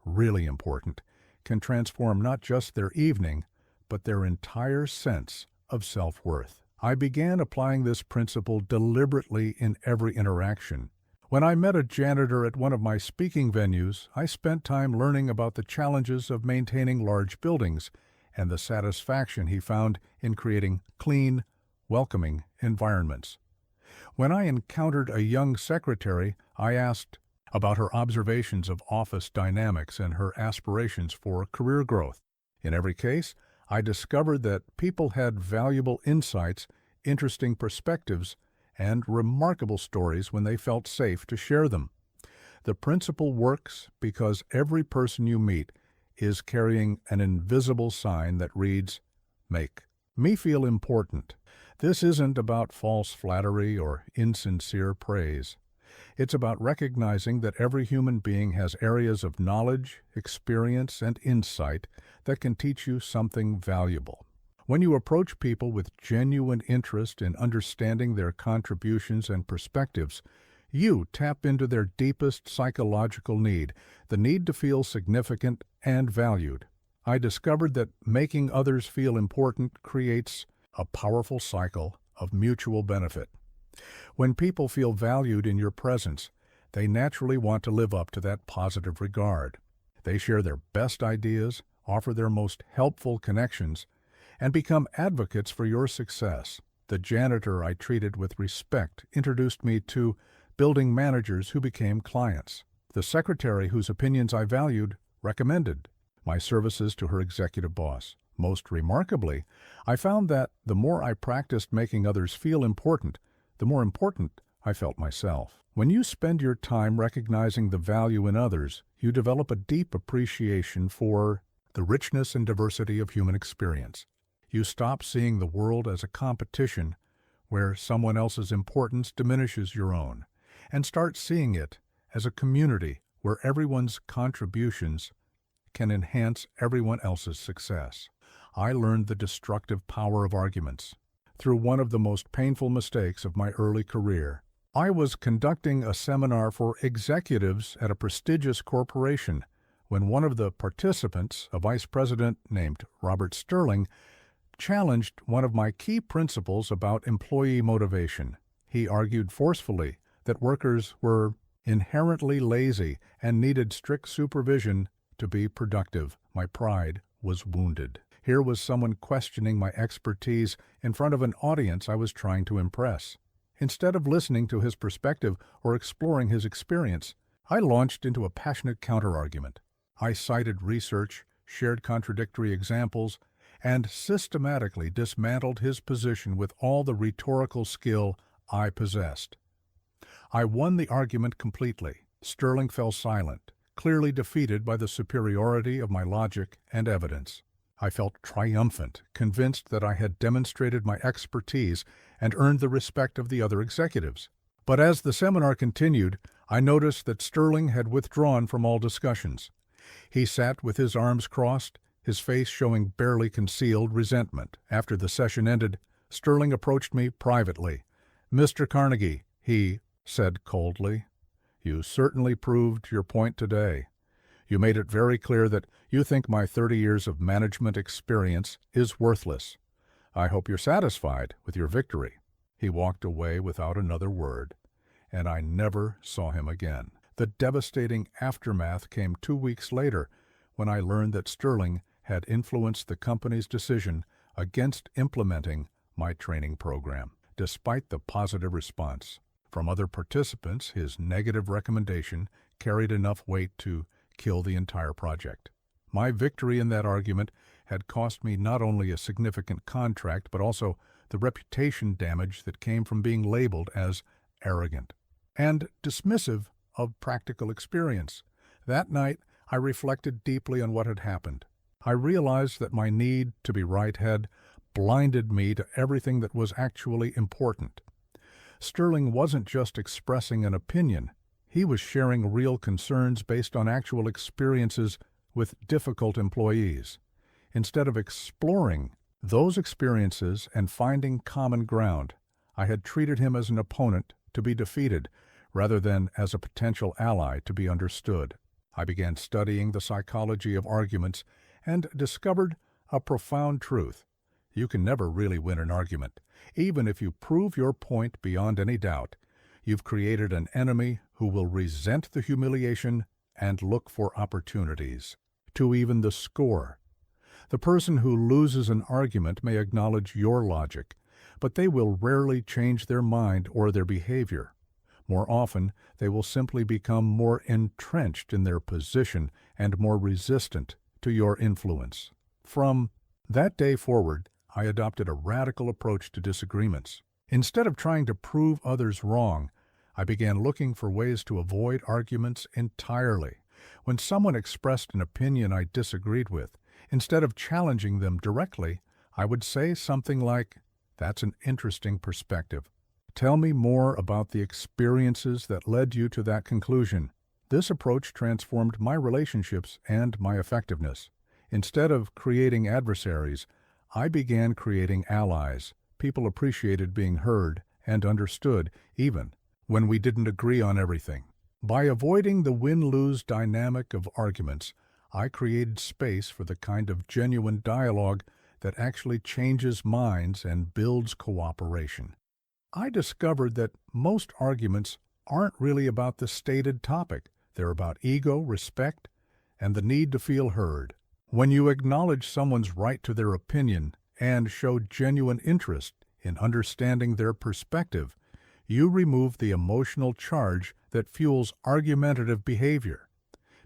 really important, can transform not just their evening, but their entire sense of self-worth. I began applying this principle deliberately in every interaction. When I met a janitor at one of my speaking venues, I spent time learning about the challenges of maintaining large buildings and the satisfaction he found in creating clean, welcoming environments. When I encountered a young secretary, I asked about her observations of office dynamics and her aspirations for career growth. In every case, I discovered that people had valuable insights, interesting perspectives, and remarkable stories when they felt safe to share them. The principle works because every person you meet is carrying an invisible sign that reads, "Make me feel important." This isn't about false flattery or insincere praise. It's about recognizing that every human being has areas of knowledge, experience, and insight that can teach you something valuable. When you approach people with genuine interest in understanding their contributions and perspectives, you tap into their deepest psychological need, the need to feel significant and valued. I discovered that making others feel important creates a powerful cycle of mutual benefit. When people feel valued in your presence, they naturally want to live up to that positive regard. They share their best ideas, offer their most helpful connections, and become advocates for your success. The janitor I treated with respect introduced me to building managers who became clients. The secretary whose opinions I valued recommended my services to her executive boss. Most remarkably, I found that the more I practiced making others feel important, the more important I felt myself. When you spend your time recognizing the value in others, you develop a deep appreciation for the richness and diversity of human experience. You stop seeing the world as a competition where someone else's importance diminishes your own, and start seeing it as a community where everyone's contributions can enhance everyone else's success. I learned the destructive power of arguments through one of the most painful mistakes of my early career. I was conducting a seminar for executives at a prestigious corporation when one of the participants, a vice president named Robert Sterling, challenged one of my key principles about employee motivation. He argued forcefully that workers were inherently lazy and needed strict supervision to be productive. My pride was wounded. Here was someone questioning my expertise in front of an audience I was trying to impress. Instead of listening to his perspective or exploring his experience, I launched into a passionate counterargument. I cited research, shared contradictory examples, and systematically dismantled his position with all the rhetorical skill I possessed. I won the argument completely. Sterling fell silent, clearly defeated by the superiority of my logic and evidence. I felt triumphant, convinced that I had demonstrated my expertise and earned the respect of the other executives. But as the seminar continued, I noticed that Sterling had withdrawn from all discussions. He sat with his arms crossed, his face showing barely concealed resentment. After the session ended, Sterling approached me privately. "Mr. Carnegie," he said coldly, "you certainly proved your point today. You made it very clear that you think my 30 years of management experience is worthless. I hope you're satisfied with your victory." He walked away without another word, and I never saw him again. The devastating aftermath came 2 weeks later when I learned that Sterling had influenced the company's decision against implementing my training program. Despite the positive response from other participants, his negative recommendation carried enough weight to kill the entire project. My victory in that argument had cost me not only a significant contract, but also the reputation damage that came from being labeled as arrogant and dismissive of practical experience. That night, I reflected deeply on what had happened. I realized that my need to be right had blinded me to everything that was actually important. Sterling wasn't just expressing an opinion. He was sharing real concerns based on actual experiences with difficult employees. Instead of exploring those experiences and finding common ground, I had treated him as an opponent to be defeated rather than as a potential ally to be understood. I began studying the psychology of arguments and discovered a profound truth. You can never really win an argument. Even if you prove your point beyond any doubt, you've created an enemy who will resent the humiliation and look for opportunities to even the score. The person who loses an argument may acknowledge your logic, but they will rarely change their mind or their behavior. More often, they will simply become more entrenched in their position and more resistant to your influence. From that day forward, I adopted a radical approach to disagreements. Instead of trying to prove others wrong, I began looking for ways to avoid arguments entirely. When someone expressed an opinion I disagreed with, instead of challenging them directly, I would say something like, "That's an interesting perspective. Tell me more about the experiences that led you to that conclusion." This approach transformed my relationships and my effectiveness. Instead of creating adversaries, I began creating allies. People appreciated being heard and understood, even when we didn't agree on everything. By avoiding the win-lose dynamic of arguments, I created space for the kind of genuine dialogue that actually changes minds and builds cooperation. I discovered that most arguments aren't really about the stated topic. They're about ego, respect, and the need to feel heard. When you acknowledge someone's right to their opinion and show genuine interest in understanding their perspective, you remove the emotional charge that fuels argumentative behavior.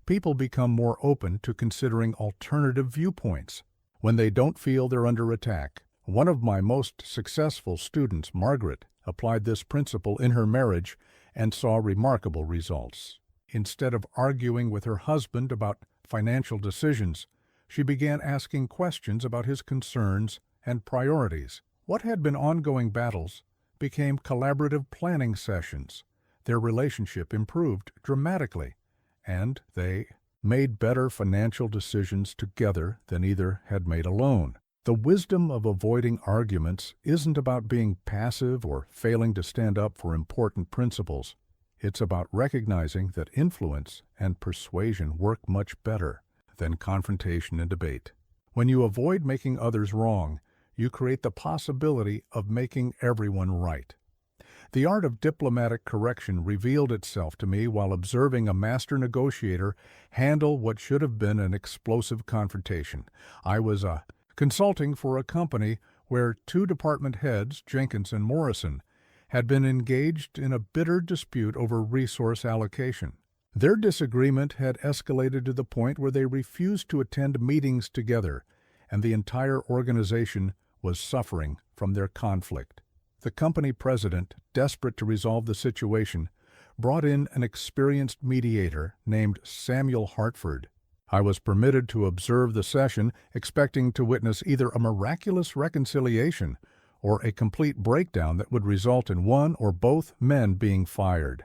People become more open to considering alternative viewpoints when they don't feel they're under attack. One of my most successful students, Margaret, applied this principle in her marriage and saw remarkable results. Instead of arguing with her husband about financial decisions, she began asking questions about his concerns and priorities. What had been ongoing battles became collaborative planning sessions. Their relationship improved dramatically, and they made better financial decisions together than either had made alone. The wisdom of avoiding arguments isn't about being passive or failing to stand up for important principles. It's about recognizing that influence and persuasion work much better than confrontation and debate. When you avoid making others wrong, you create the possibility of making everyone right. The art of diplomatic correction revealed itself to me while observing a master negotiator handle what should have been an explosive confrontation. I was consulting for a company where two department heads, Jenkins and Morrison, had been engaged in a bitter dispute over resource allocation. Their disagreement had escalated to the point where they refused to attend meetings together, and the entire organization was suffering from their conflict. The company president, desperate to resolve the situation, brought in an experienced mediator named Samuel Hartford. I was permitted to observe the session, expecting to witness either a miraculous reconciliation or a complete breakdown that would result in one or both men being fired.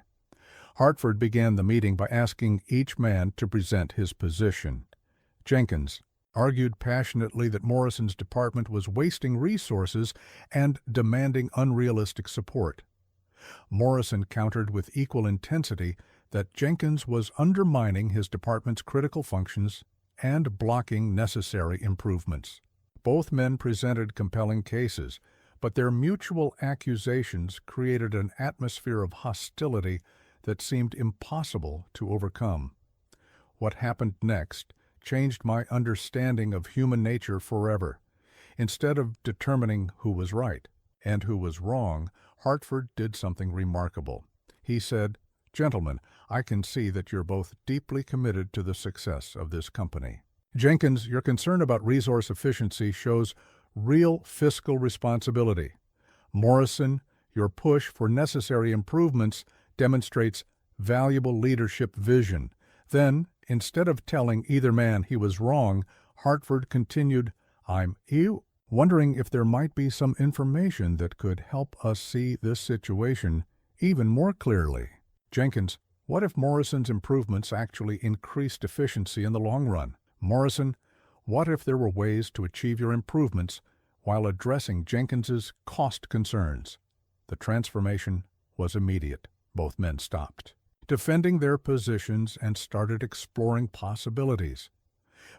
Hartford began the meeting by asking each man to present his position. Jenkins argued passionately that Morrison's department was wasting resources and demanding unrealistic support. Morrison countered with equal intensity that Jenkins was undermining his department's critical functions and blocking necessary improvements. Both men presented compelling cases, but their mutual accusations created an atmosphere of hostility that seemed impossible to overcome. What happened next changed my understanding of human nature forever. Instead of determining who was right and who was wrong, Hartford did something remarkable. He said, "Gentlemen, I can see that you're both deeply committed to the success of this company. Jenkins, your concern about resource efficiency shows real fiscal responsibility. Morrison, your push for necessary improvements demonstrates valuable leadership vision." Then, instead of telling either man he was wrong, Hartford continued, "I'm wondering if there might be some information that could help us see this situation even more clearly. Jenkins, what if Morrison's improvements actually increased efficiency in the long run? Morrison, what if there were ways to achieve your improvements while addressing Jenkins's cost concerns?" The transformation was immediate. Both men stopped defending their positions and started exploring possibilities.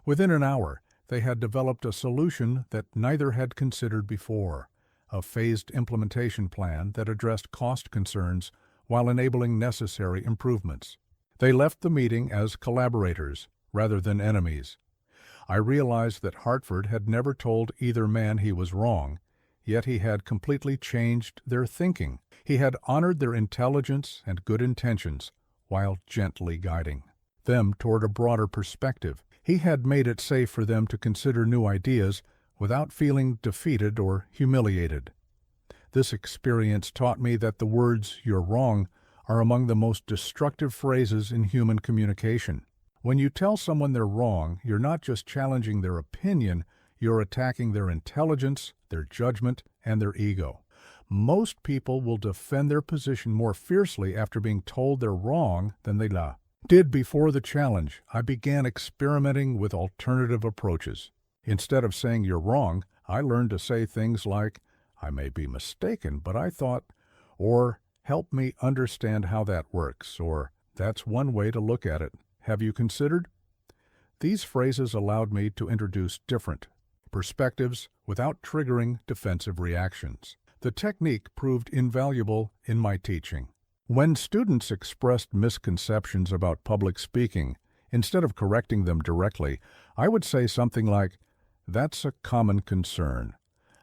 Within an hour, they had developed a solution that neither had considered before, a phased implementation plan that addressed cost concerns while enabling necessary improvements. They left the meeting as collaborators rather than enemies. I realized that Hartford had never told either man he was wrong, yet he had completely changed their thinking. He had honored their intelligence and good intentions, while gently guiding them toward a broader perspective. He had made it safe for them to consider new ideas without feeling defeated or humiliated. This experience taught me that the words "you're wrong" are among the most destructive phrases in human communication. When you tell someone they're wrong, you're not just challenging their opinion, you're attacking their intelligence, their judgment, and their ego. Most people will defend their position more fiercely after being told they're wrong than they did before the challenge. I began experimenting with alternative approaches. Instead of saying you're wrong, I learned to say things like, I may be mistaken, but I thought, or help me understand how that works, or that's one way to look at it. Have you considered? These phrases allowed me to introduce different perspectives without triggering defensive reactions. The technique proved invaluable in my teaching. When students expressed misconceptions about public speaking, instead of correcting them directly, I would say something like, "That's a common concern.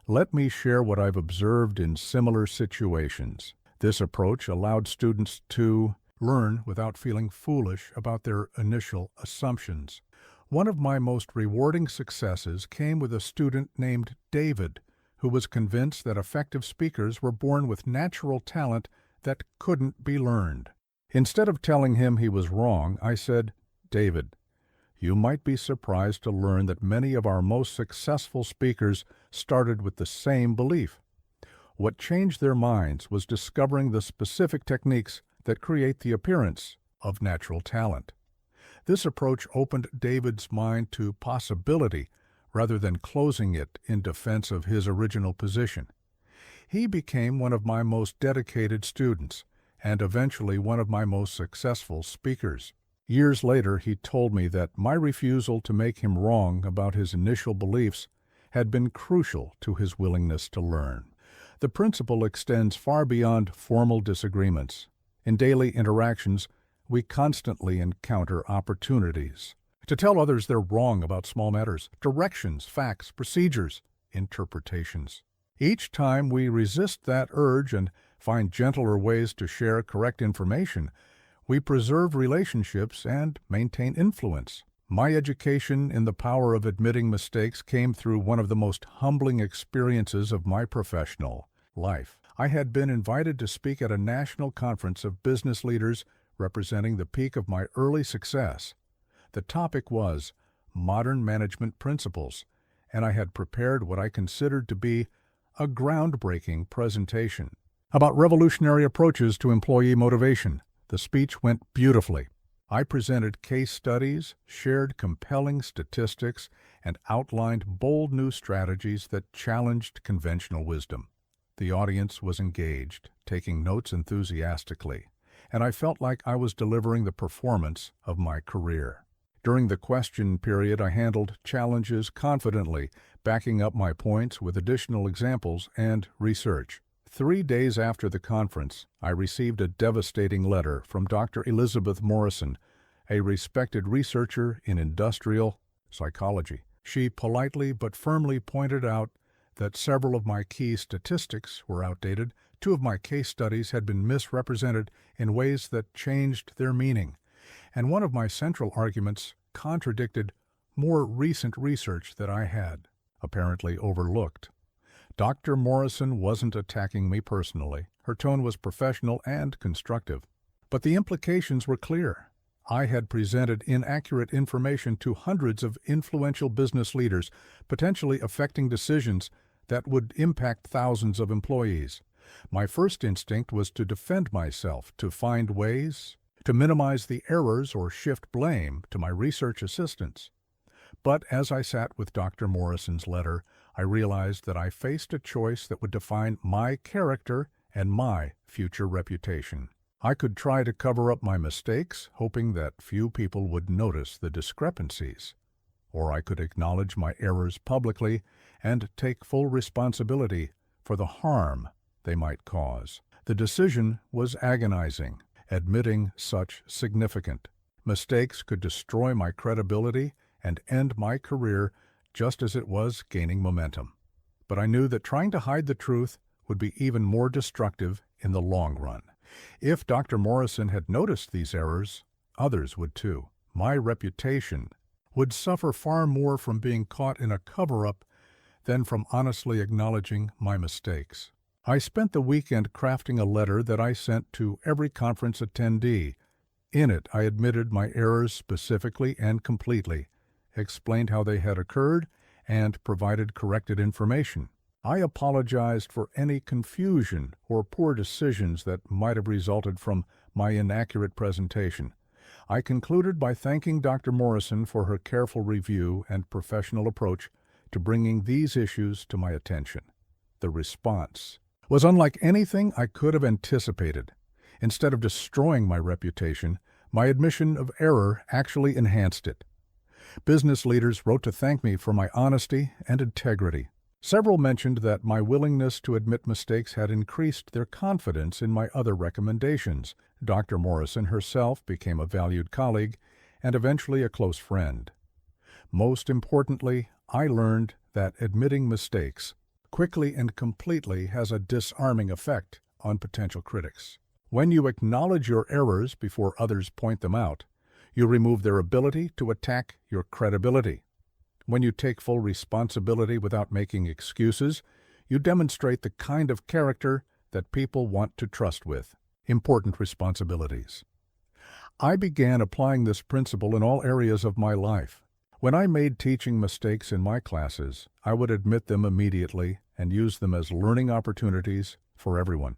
Let me share what I've observed in similar situations." This approach allowed students to learn without feeling foolish about their initial assumptions. One of my most rewarding successes came with a student named David, who was convinced that effective speakers were born with natural talent that couldn't be learned. Instead of telling him he was wrong, I said, "David, you might be surprised to learn that many of our most successful speakers started with the same belief. What changed their minds was discovering the specific techniques that create the appearance of natural talent." This approach opened David's mind to possibility rather than closing it in defense of his original position. He became one of my most dedicated students and eventually one of my most successful speakers. Years later, he told me that my refusal to make him wrong about his initial beliefs had been crucial to his willingness to learn. The principle extends far beyond formal disagreements. In daily interactions, we constantly encounter opportunities to tell others they're wrong about small matters, directions, facts, procedures, interpretations. Each time we resist that urge and find gentler ways to share correct information, we preserve relationships and maintain influence. My education in the power of admitting mistakes came through one of the most humbling experiences of my professional life. I had been invited to speak at a national conference of business leaders representing the peak of my early success. The topic was modern management principles, and I had prepared what I considered to be a groundbreaking presentation about revolutionary approaches to employee motivation. The speech went beautifully. I presented case studies, shared compelling statistics, and outlined bold new strategies that challenged conventional wisdom. The audience was engaged, taking notes enthusiastically, and I felt like I was delivering the performance of my career. During the question period, I handled challenges confidently, backing up my points with additional examples and research. 3 days after the conference, I received a devastating letter from Dr. Elizabeth Morrison, a respected researcher in industrial psychology. She politely but firmly pointed out that several of my key statistics were outdated. 2 of my case studies had been misrepresented in ways that changed their meaning, and one of my central arguments contradicted more recent research that I had apparently overlooked. Dr. Morrison wasn't attacking me personally. Her tone was professional and constructive. But the implications were clear. I had presented inaccurate information to hundreds of influential business leaders, potentially affecting decisions that would impact thousands of employees. My first instinct was to defend myself, to find ways to minimize the errors or shift blame to my research assistants. But as I sat with Dr. Morrison's letter, I realized that I faced a choice that would define my character and my future reputation. I could try to cover up my mistakes, hoping that few people would notice the discrepancies. Or I could acknowledge my errors publicly and take full responsibility for the harm they might cause. The decision was agonizing, admitting such significant mistakes could destroy my credibility and end my career just as it was gaining momentum. But I knew that trying to hide the truth would be even more destructive in the long run. If Dr. Morrison had noticed these errors, others would too. My reputation would suffer far more from being caught in a cover-up than from honestly acknowledging my mistakes. I spent the weekend crafting a letter that I sent to every conference attendee. In it, I admitted my errors specifically and completely, explained how they had occurred, and provided corrected information. I apologized for any confusion or poor decisions that might have resulted from my inaccurate presentation. I concluded by thanking Dr. Morrison for her careful review and professional approach, to bringing these issues to my attention. The response was unlike anything I could have anticipated. Instead of destroying my reputation, my admission of error actually enhanced it. Business leaders wrote to thank me for my honesty and integrity. Several mentioned that my willingness to admit mistakes had increased their confidence in my other recommendations. Dr. Morrison herself became a valued colleague and eventually a close friend. Most importantly, I learned that admitting mistakes quickly and completely has a disarming effect on potential critics. When you acknowledge your errors before others point them out, you remove their ability to attack your credibility. When you take full responsibility without making excuses, you demonstrate the kind of character that people want to trust with. Important responsibilities. I began applying this principle in all areas of my life. When I made teaching mistakes in my classes, I would admit them immediately and use them as learning opportunities for everyone.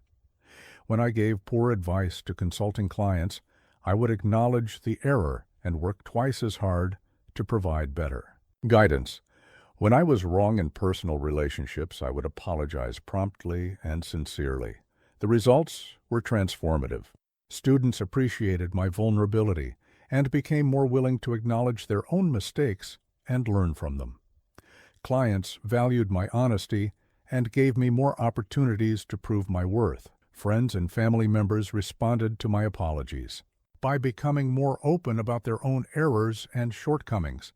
When I gave poor advice to consulting clients, I would acknowledge the error and work twice as hard to provide better. Guidance. When I was wrong in personal relationships, I would apologize promptly and sincerely. The results were transformative. Students appreciated my vulnerability and became more willing to acknowledge their own mistakes and learn from them. Clients valued my honesty and gave me more opportunities to prove my worth. Friends and family members responded to my apologies by becoming more open about their own errors and shortcomings.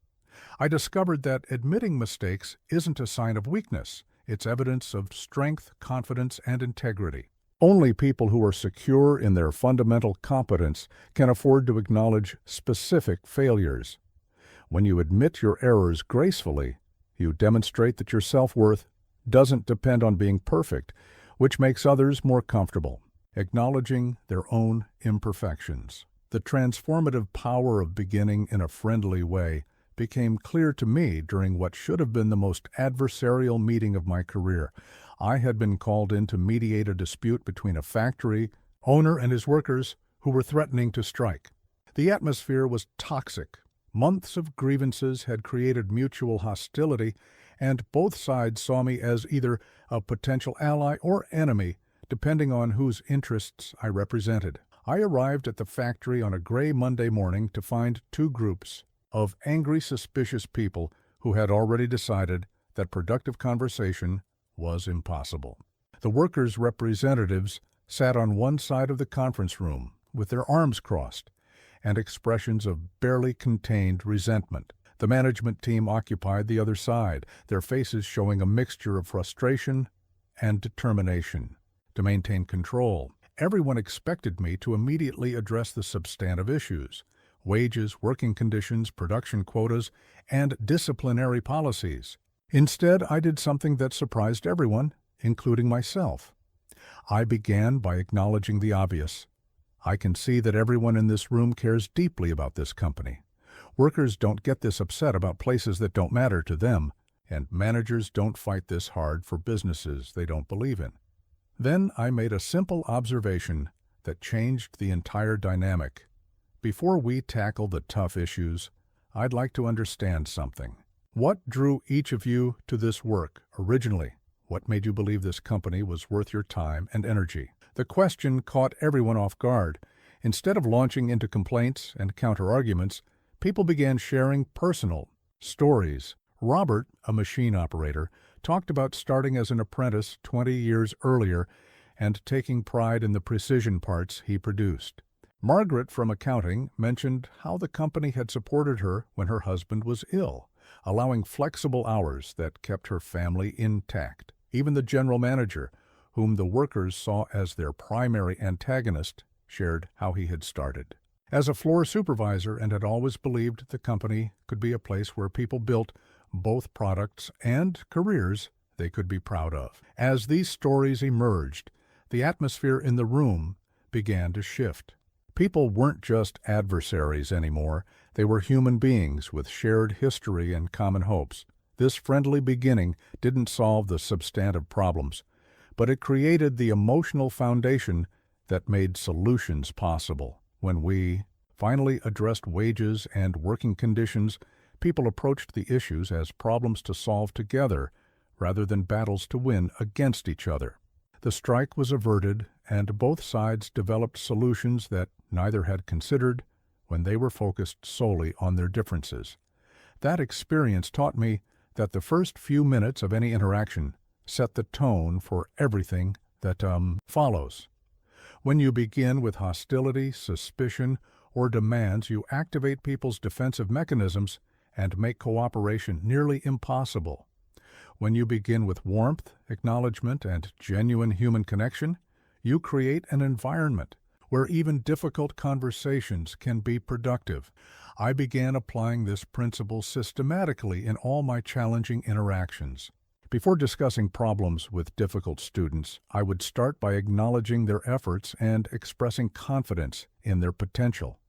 I discovered that admitting mistakes isn't a sign of weakness. It's evidence of strength, confidence, and integrity. Only people who are secure in their fundamental competence can afford to acknowledge specific failures. When you admit your errors gracefully, you demonstrate that your self-worth doesn't depend on being perfect, which makes others more comfortable. Acknowledging their own imperfections. The transformative power of beginning in a friendly way became clear to me during what should have been the most adversarial meeting of my career. I had been called in to mediate a dispute between a factory owner and his workers who were threatening to strike. The atmosphere was toxic. Months of grievances had created mutual hostility, and both sides saw me as either a potential ally or enemy, depending on whose interests I represented. I arrived at the factory on a gray Monday morning to find two groups of angry, suspicious people who had already decided that productive conversation was impossible. The workers' representatives sat on one side of the conference room with their arms crossed and expressions of barely contained resentment. The management team occupied the other side, their faces showing a mixture of frustration and determination to maintain control. Everyone expected me to immediately address the substantive issues: wages, working conditions, production quotas, and disciplinary policies. Instead, I did something that surprised everyone, including myself. I began by acknowledging the obvious. I can see that everyone in this room cares deeply about this company. Workers don't get this upset about places that don't matter to them, and managers don't fight this hard for businesses they don't believe in. Then I made a simple observation that changed the entire dynamic. Before we tackle the tough issues, I'd like to understand something. What drew each of you to this work originally? What made you believe this company was worth your time and energy? The question caught everyone off guard. Instead of launching into complaints and counter-arguments, people began sharing personal stories. Robert, a machine operator, talked about starting as an apprentice 20 years earlier and taking pride in the precision parts he produced. Margaret from accounting mentioned how the company had supported her when her husband was ill, allowing flexible hours that kept her family intact. Even the general manager, whom the workers saw as their primary antagonist, shared how he had started as a floor supervisor and had always believed the company could be a place where people built both products and careers they could be proud of. As these stories emerged, the atmosphere in the room began to shift. People weren't just adversaries anymore. They were human beings with shared history and common hopes. This friendly beginning didn't solve the substantive problems, but it created the emotional foundation that made solutions possible. When we finally addressed wages and working conditions, People approached the issues as problems to solve together rather than battles to win against each other. The strike was averted, and both sides developed solutions that neither had considered when they were focused solely on their differences. That experience taught me that the first few minutes of any interaction set the tone for everything that follows. When you begin with hostility, suspicion, or demands, you activate people's defensive mechanisms and make cooperation nearly impossible. When you begin with warmth, acknowledgement, and genuine human connection, you create an environment where even difficult conversations can be productive. I began applying this principle systematically in all my challenging interactions. Before discussing problems with difficult students, I would start by acknowledging their efforts and expressing confidence in their potential.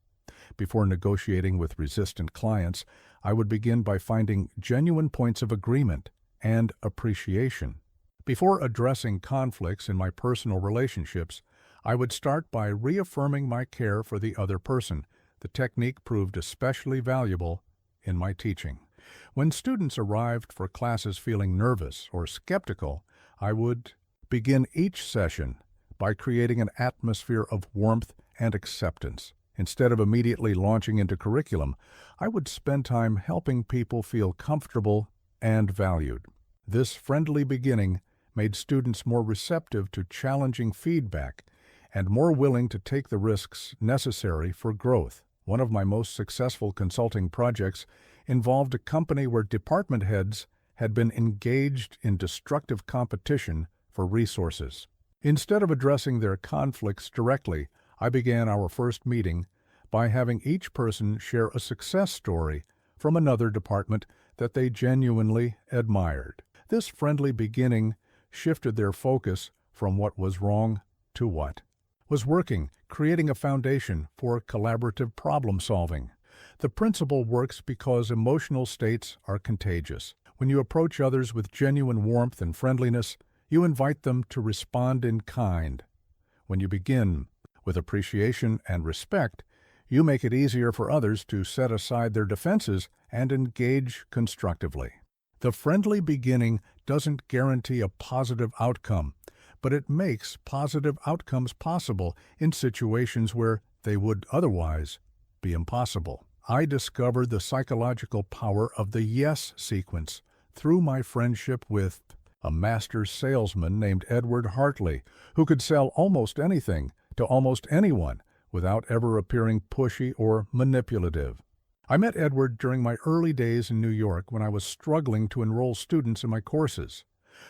Before negotiating with resistant clients, I would begin by finding genuine points of agreement and appreciation. Before addressing conflicts in my personal relationships, I would start by reaffirming my care for the other person. The technique proved especially valuable in my teaching. When students arrived for classes feeling nervous or skeptical, I would begin each session by creating an atmosphere of warmth and acceptance. Instead of immediately launching into curriculum, I would spend time helping people feel comfortable and valued. This friendly beginning made students more receptive to challenging feedback and more willing to take the risks necessary for growth. One of my most successful consulting projects involved a company where department heads had been engaged in destructive competition for resources. Instead of addressing their conflicts directly, I began our first meeting by having each person share a success story from another department that they genuinely admired. This friendly beginning shifted their focus from what was wrong to what was working, creating a foundation for collaborative problem solving. The principle works because emotional states are contagious. When you approach others with genuine warmth and friendliness, you invite them to respond in kind. When you begin with appreciation and respect, you make it easier for others to set aside their defenses and engage constructively. The friendly beginning doesn't guarantee a positive outcome, but it makes positive outcomes possible in situations where they would otherwise be impossible. I discovered the psychological power of the yes sequence through my friendship with a master salesman named Edward Hartley, who could sell almost anything to almost anyone without ever appearing pushy or manipulative. I met Edward during my early days in New York when I was struggling to enroll students in my courses.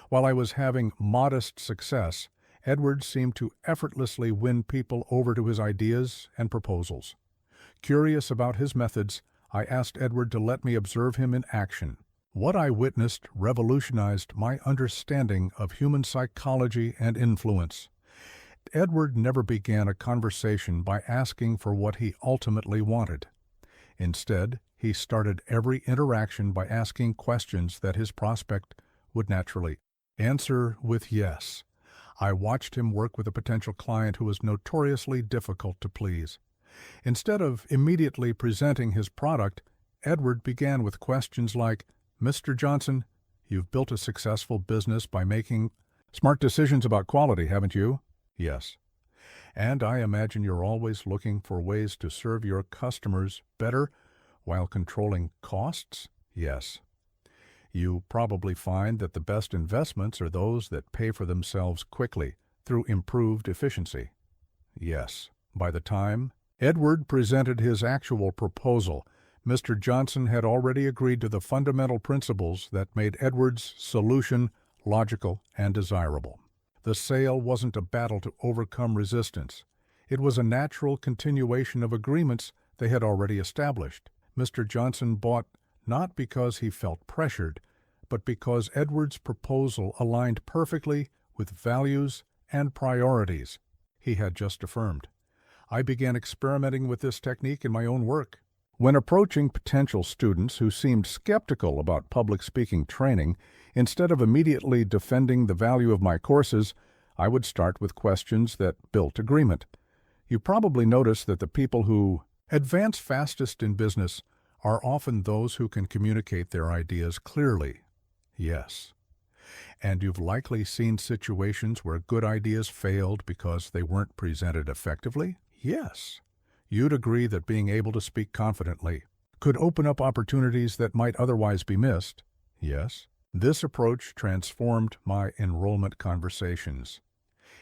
While I was having modest success, Edward seemed to effortlessly win people over to his ideas and proposals. Curious about his methods, I asked Edward to let me observe him in action. What I witnessed revolutionized my understanding of human psychology and influence. Edward never began a conversation by asking for what he ultimately wanted. Instead, he started every interaction by asking questions that his prospect would naturally answer with yes. I watched him work with a potential client who was notoriously difficult to please. Instead of immediately presenting his product, Edward began with questions like, "Mr. Johnson, you've built a successful business by making smart decisions about quality, haven't you?" "Yes." "And I imagine you're always looking for ways to serve your customers better while controlling costs?" "Yes." "You probably find that the best investments are those that pay for themselves quickly through improved efficiency?" "Yes." By the time Edward presented his actual proposal, Mr. Johnson had already agreed to the fundamental principles that made Edward's solution logical and desirable. The sale wasn't a battle to overcome resistance. It was a natural continuation of agreements they had already established. Mr. Johnson bought not because he felt pressured, but because Edward's proposal aligned perfectly with values and priorities he had just affirmed. I began experimenting with this technique in my own work. When approaching potential students who seemed skeptical about public speaking training, instead of immediately defending the value of my courses, I would start with questions that built agreement. You probably noticed that the people who advance fastest in business are often those who can communicate their ideas clearly. Yes. And you've likely seen situations where good ideas failed because they weren't presented effectively? Yes. You'd agree that being able to speak confidently could open up opportunities that might otherwise be missed? Yes. This approach transformed my enrollment conversations.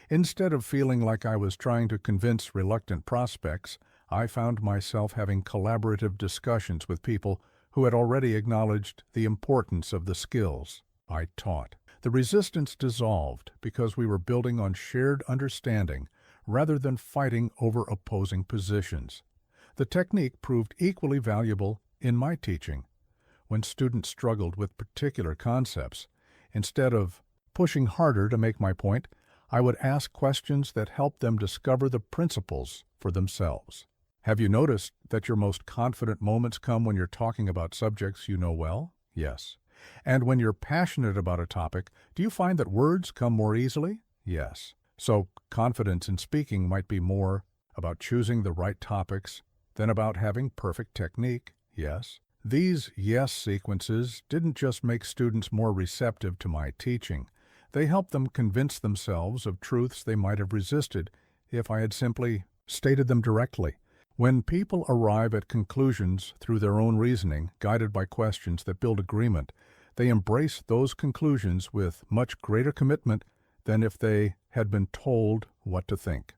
Instead of feeling like I was trying to convince reluctant prospects, I found myself having collaborative discussions with people who had already acknowledged the importance of the skills I taught. The resistance dissolved because we were building on shared understanding rather than fighting over opposing positions. The technique proved equally valuable in my teaching. When students struggled with particular concepts, instead of pushing harder to make my point, I would ask questions that helped them discover the principles for themselves. Have you noticed that your most confident moments come when you're talking about subjects you know well? Yes. And when you're passionate about a topic, do you find that words come more easily? Yes. So confidence in speaking might be more about choosing the right topics than about having perfect technique? Yes. These yes sequences didn't just make students more receptive to my teaching. They helped them convince themselves of truths they might have resisted if I had simply stated them directly. When people arrive at conclusions through their own reasoning, guided by questions that build agreement, they embrace those conclusions with much greater commitment than if they had been told what to think.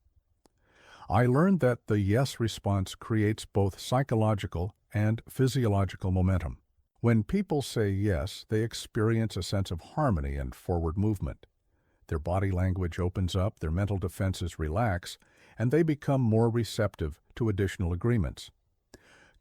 I learned that the yes response creates both psychological and physiological momentum. When people say yes, they experience a sense of harmony and forward movement. Their body language opens up, their mental defenses relax, and they become more receptive to additional agreements.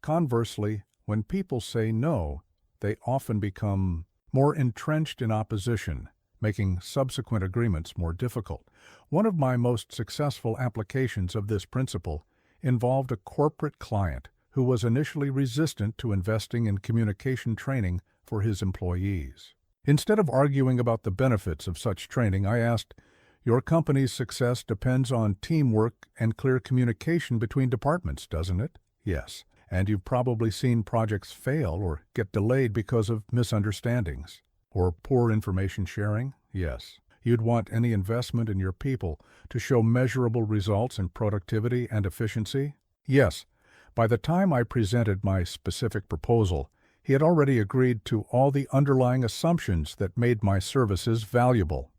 Conversely, when people say no, they often become more entrenched in opposition, making subsequent agreements more difficult. One of my most successful applications of this principle involved a corporate client who was initially resistant to investing in communication training for his employees. Instead of arguing about the benefits of such training, I asked, "Your company's success depends on teamwork and clear communication between departments, doesn't it?" "Yes." "And you've probably seen projects fail or get delayed because of misunderstandings or poor information sharing?" "Yes." "You'd want any investment in your people to show measurable results in productivity and efficiency?" "Yes." By the time I presented my specific proposal, he had already agreed to all the underlying assumptions that made my services valuable.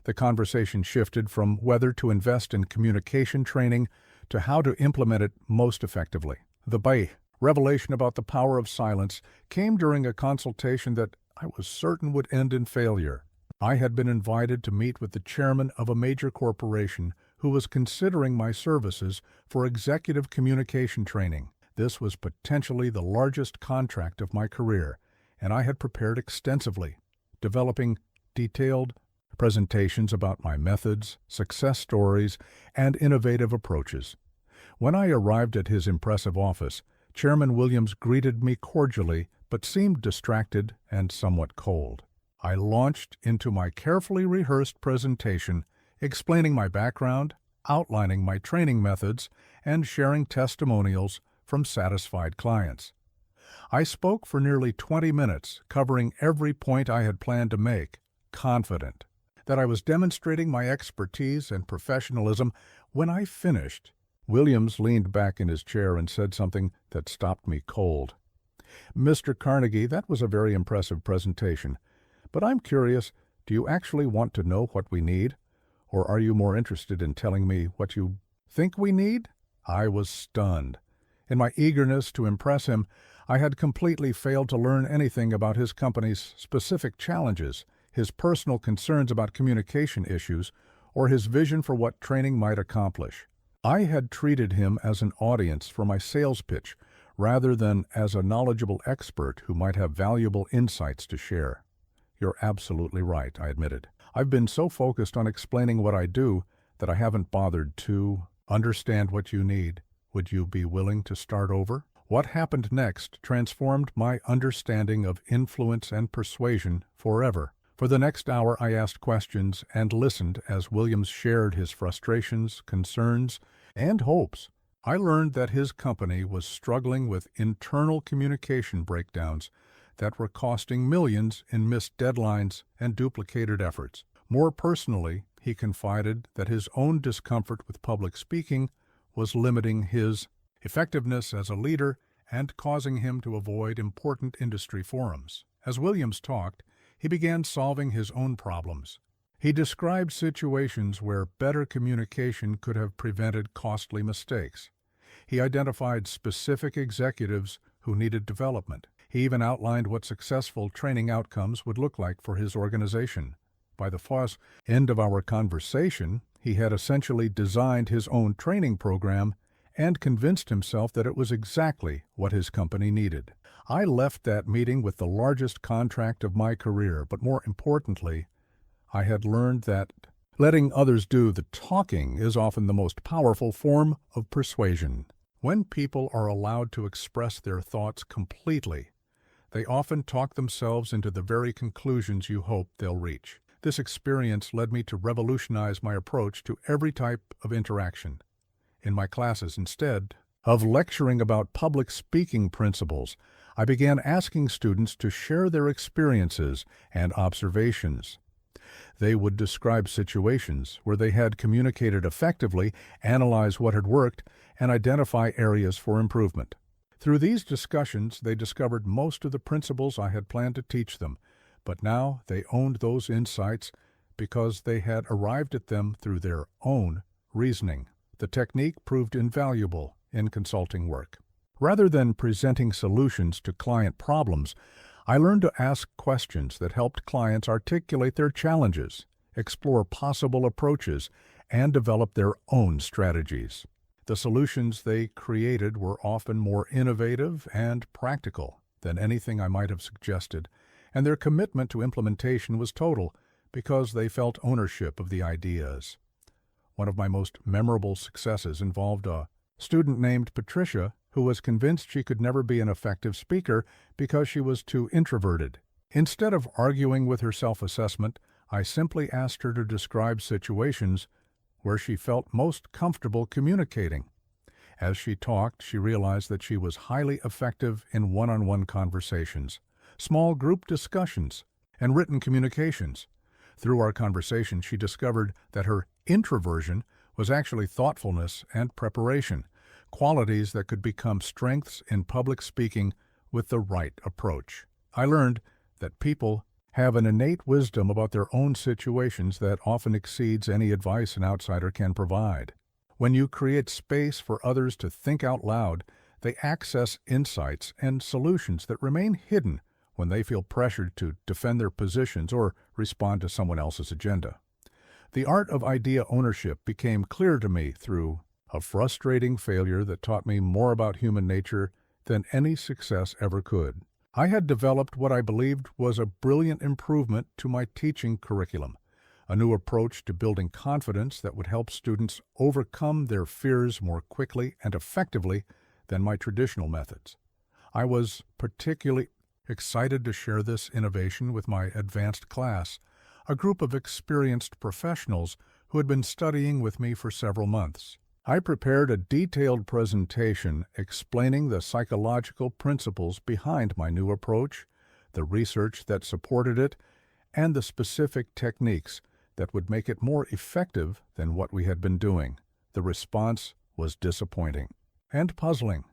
The conversation shifted from whether to invest in communication training to how to implement it most effectively. The revelation about the power of silence came during a consultation that I was certain would end in failure. I had been invited to meet with the chairman of a major corporation who was considering my services for executive communication training. This was potentially the largest contract of my career, and I had prepared extensively, developing detailed presentations about my methods, success stories, and innovative approaches. When I arrived at his impressive office, Chairman Williams greeted me cordially but seemed distracted and somewhat cold. I launched into my carefully rehearsed presentation, explaining my background, outlining my training methods, and sharing testimonials from satisfied clients. I spoke for nearly 20 minutes, covering every point I had planned to make, confident that I was demonstrating my expertise and professionalism. When I finished, Williams leaned back in his chair and said something that stopped me cold. "Mr. Carnegie, that was a very impressive presentation. But I'm curious, do you actually want to know what we need? Or are you more interested in telling me what you think we need?" I was stunned. In my eagerness to impress him, I had completely failed to learn anything about his company's specific challenges, his personal concerns about communication issues, or his vision for what training might accomplish. I had treated him as an audience for my sales pitch, rather than as a knowledgeable expert who might have valuable insights to share. "You're absolutely right," I admitted. "I've been so focused on explaining what I do that I haven't bothered to understand what you need. Would you be willing to start over?" What happened next transformed my understanding of influence and persuasion forever. For the next hour, I asked questions and listened as Williams shared his frustrations, concerns, and hopes. I learned that his company was struggling with internal communication breakdowns that were costing millions in missed deadlines and duplicated efforts. More personally, he confided that his own discomfort with public speaking was limiting his effectiveness as a leader and causing him to avoid important industry forums. As Williams talked, he began solving his own problems. He described situations where better communication could have prevented costly mistakes. He identified specific executives who needed development. He even outlined what successful training outcomes would look like for his organization. By the end of our conversation, he had essentially designed his own training program and convinced himself that it was exactly what his company needed. I left that meeting with the largest contract of my career, but more importantly, I had learned that letting others do the talking is often the most powerful form of persuasion. When people are allowed to express their thoughts completely, they often talk themselves into the very conclusions you hope they'll reach. This experience led me to revolutionize my approach to every type of interaction. In my classes, instead of lecturing about public speaking principles, I began asking students to share their experiences and observations. They would describe situations where they had communicated effectively, analyze what had worked, and identify areas for improvement. Through these discussions, they discovered most of the principles I had planned to teach them, but now they owned those insights because they had arrived at them through their own reasoning. The technique proved invaluable in consulting work. Rather than presenting solutions to client problems, I learned to ask questions that helped clients articulate their challenges, explore possible approaches, and develop their own strategies. The solutions they created were often more innovative and practical than anything I might have suggested, and their commitment to implementation was total because they felt ownership of the ideas. One of my most memorable successes involved a student named Patricia who was convinced she could never be an effective speaker because she was too introverted. Instead of arguing with her self-assessment, I simply asked her to describe situations where she felt most comfortable communicating. As she talked, she realized that she was highly effective in one-on-one conversations, small group discussions, and written communications. Through our conversation, she discovered that her introversion was actually thoughtfulness and preparation, qualities that could become strengths in public speaking with the right approach. I learned that people have an innate wisdom about their own situations that often exceeds any advice an outsider can provide. When you create space for others to think out loud, they access insights and solutions that remain hidden when they feel pressured to defend their positions or respond to someone else's agenda. The art of idea ownership became clear to me through a frustrating failure that taught me more about human nature than any success ever could. I had developed what I believed was a brilliant improvement to my teaching curriculum, a new approach to building confidence that would help students overcome their fears more quickly and effectively than my traditional methods. I was particularly excited to share this innovation with my advanced class, a group of experienced professionals who had been studying with me for several months. I prepared a detailed presentation explaining the psychological principles behind my new approach, the research that supported it, and the specific techniques that would make it more effective than what we had been doing. The response was disappointing and puzzling.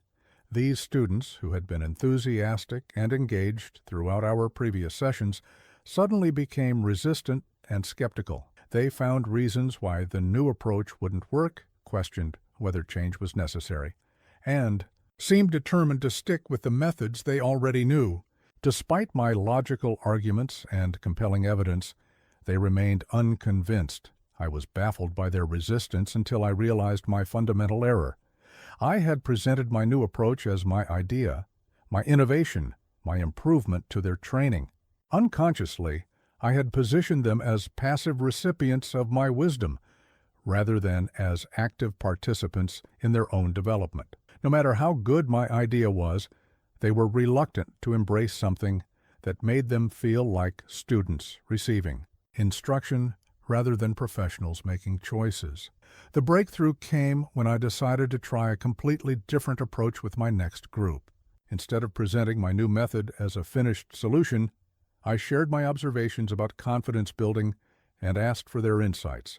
These students, who had been enthusiastic and engaged throughout our previous sessions, suddenly became resistant and skeptical. They found reasons why the new approach wouldn't work, questioned whether change was necessary, and seemed determined to stick with the methods they already knew. Despite my logical arguments and compelling evidence, they remained unconvinced. I was baffled by their resistance until I realized my fundamental error. I had presented my new approach as my idea, my innovation, my improvement to their training. Unconsciously, I had positioned them as passive recipients of my wisdom, rather than as active participants in their own development. No matter how good my idea was, they were reluctant to embrace something that made them feel like students receiving instruction rather than professionals making choices. The breakthrough came when I decided to try a completely different approach with my next group. Instead of presenting my new method as a finished solution, I shared my observations about confidence building and asked for their insights.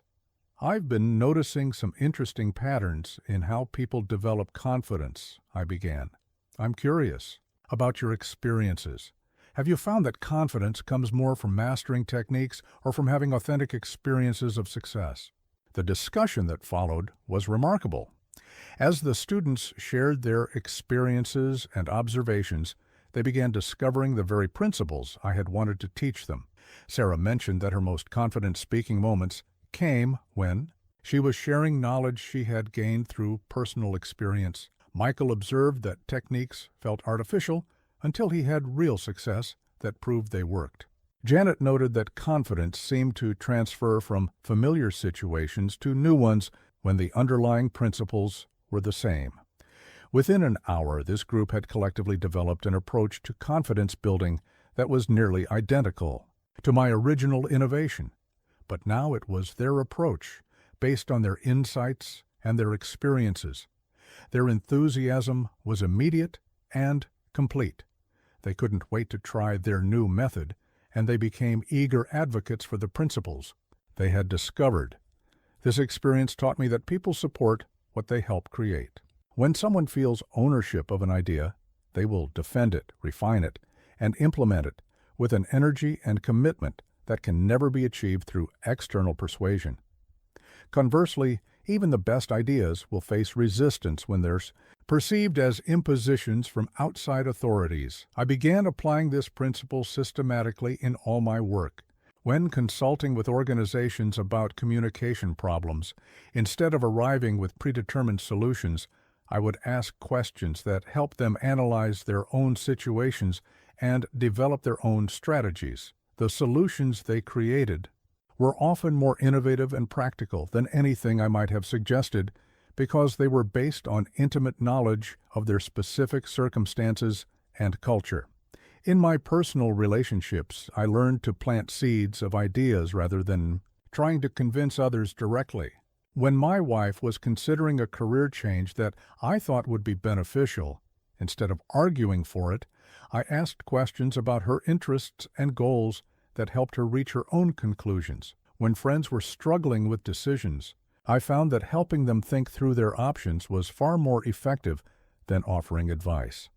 "I've been noticing some interesting patterns in how people develop confidence," I began. "I'm curious about your experiences. Have you found that confidence comes more from mastering techniques or from having authentic experiences of success?" The discussion that followed was remarkable. As the students shared their experiences and observations, they began discovering the very principles I had wanted to teach them. Sarah mentioned that her most confident speaking moments came when she was sharing knowledge she had gained through personal experience. Michael observed that techniques felt artificial until he had real success that proved they worked. Janet noted that confidence seemed to transfer from familiar situations to new ones when the underlying principles were the same. Within an hour, this group had collectively developed an approach to confidence building that was nearly identical to my original innovation. But now it was their approach, based on their insights and their experiences. Their enthusiasm was immediate and complete. They couldn't wait to try their new method, and they became eager advocates for the principles they had discovered. This experience taught me that people support what they help create. When someone feels ownership of an idea, they will defend it, refine it, and implement it with an energy and commitment that can never be achieved through external persuasion. Conversely, even the best ideas will face resistance when they're perceived as impositions from outside authorities. I began applying this principle systematically in all my work. When consulting with organizations about communication problems, instead of arriving with predetermined solutions, I would ask questions that help them analyze their own situations and develop their own strategies. The solutions they created were often more innovative and practical than anything I might have suggested because they were based on intimate knowledge of their specific circumstances and culture. In my personal relationships, I learned to plant seeds of ideas rather than trying to convince others directly. When my wife was considering a career change that I thought would be beneficial, instead of arguing for it, I asked questions about her interests and goals that helped her reach her own conclusions. When friends were struggling with decisions, I found that helping them think through their options was far more effective than offering advice.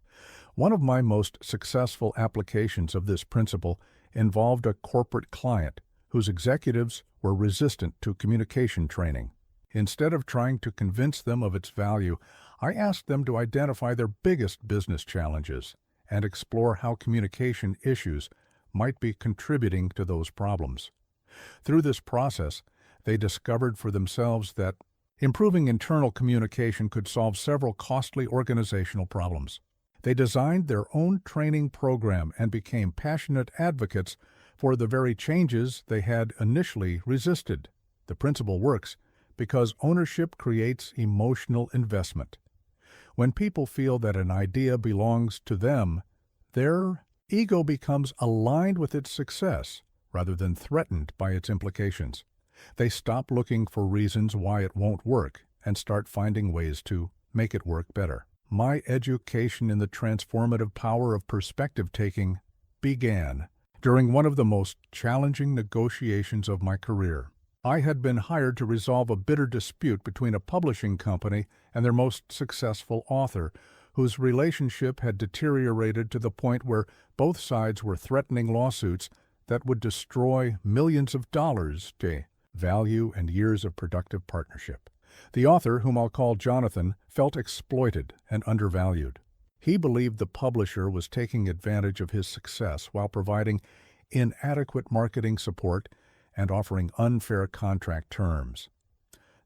One of my most successful applications of this principle involved a corporate client whose executives were resistant to communication training. Instead of trying to convince them of its value, I asked them to identify their biggest business challenges and explore how communication issues might be contributing to those problems. Through this process, they discovered for themselves that improving internal communication could solve several costly organizational problems. They designed their own training program and became passionate advocates for the very changes they had initially resisted. The principle works because ownership creates emotional investment. When people feel that an idea belongs to them, their ego becomes aligned with its success rather than threatened by its implications. They stop looking for reasons why it won't work and start finding ways to make it work better. My education in the transformative power of perspective-taking began during one of the most challenging negotiations of my career. I had been hired to resolve a bitter dispute between a publishing company and their most successful author, whose relationship had deteriorated to the point where both sides were threatening lawsuits that would destroy millions of dollars to value and years of productive partnership. The author, whom I'll call Jonathan, felt exploited and undervalued. He believed the publisher was taking advantage of his success while providing inadequate marketing support and offering unfair contract terms.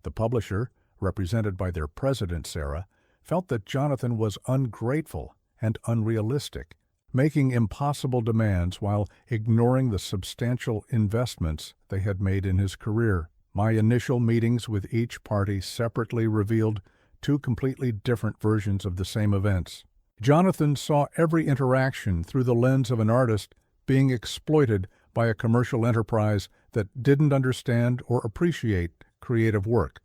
The publisher, represented by their president, Sarah, felt that Jonathan was ungrateful and unrealistic, making impossible demands while ignoring the substantial investments they had made in his career. My initial meetings with each party separately revealed two completely different versions of the same events. Jonathan saw every interaction through the lens of an artist being exploited by by a commercial enterprise that didn't understand or appreciate creative work.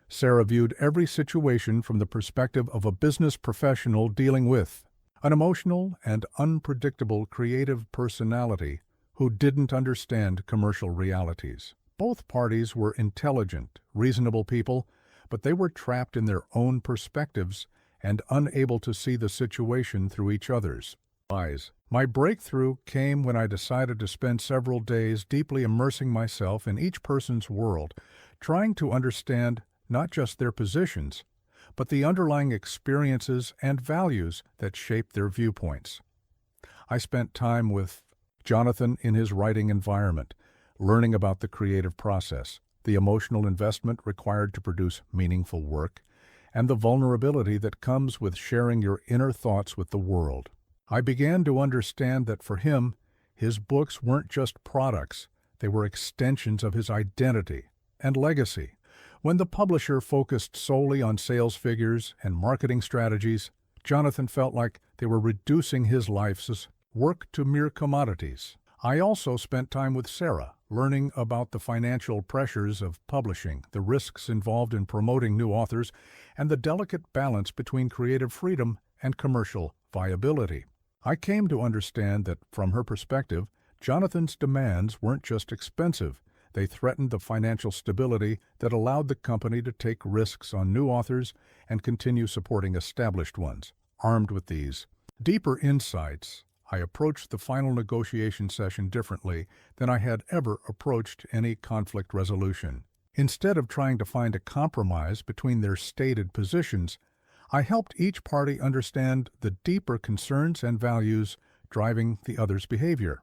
Sarah viewed every situation from the perspective of a business professional dealing with an emotional and unpredictable creative personality who didn't understand commercial realities. Both parties were intelligent, reasonable people, but they were trapped in their own perspectives and unable to see the situation through each other's eyes. My breakthrough came when I decided to spend several days deeply immersing myself in each person's world, trying to understand not just their positions, but the underlying experiences and values that shape their viewpoints. I spent time with Jonathan in his writing environment, learning about the creative process, the emotional investment required to produce meaningful work, and the vulnerability that comes with sharing your inner thoughts with the world. I began to understand that for him, his books weren't just products, they were extensions of his identity and legacy. When the publisher focused solely on sales figures and marketing strategies, Jonathan felt like they were reducing his life's work to mere commodities. I also spent time with Sarah, learning about the financial pressures of publishing, the risks involved in promoting new authors, and the delicate balance between creative freedom and commercial viability. I came to understand that, from her perspective, Jonathan's demands weren't just expensive, they threatened the financial stability that allowed the company to take risks on new authors and continue supporting established ones. Armed with these deeper insights, I approached the final negotiation session differently than I had ever approached any conflict resolution. Instead of trying to find a compromise between their stated positions, I helped each party understand the deeper concerns and values driving the other's behavior.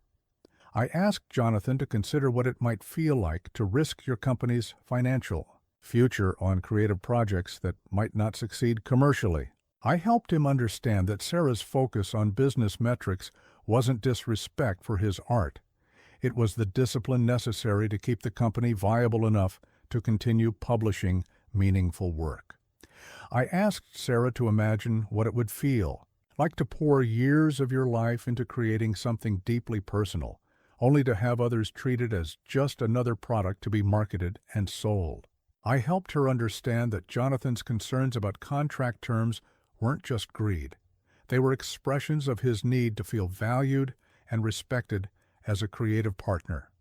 I asked Jonathan to consider what it might feel like to risk your company's financial future on creative projects that might not succeed commercially. I helped him understand that Sarah's focus on business metrics wasn't disrespect for his art. It was the discipline necessary to keep the company viable enough to continue publishing meaningful work. I asked Sarah to imagine what it would feel like to pour years of your life into creating something deeply personal, only to have others treat it as just another product to be marketed and sold. I helped her understand that Jonathan's concerns about contract terms weren't just greed. They were expressions of his need to feel valued and respected as a creative partner.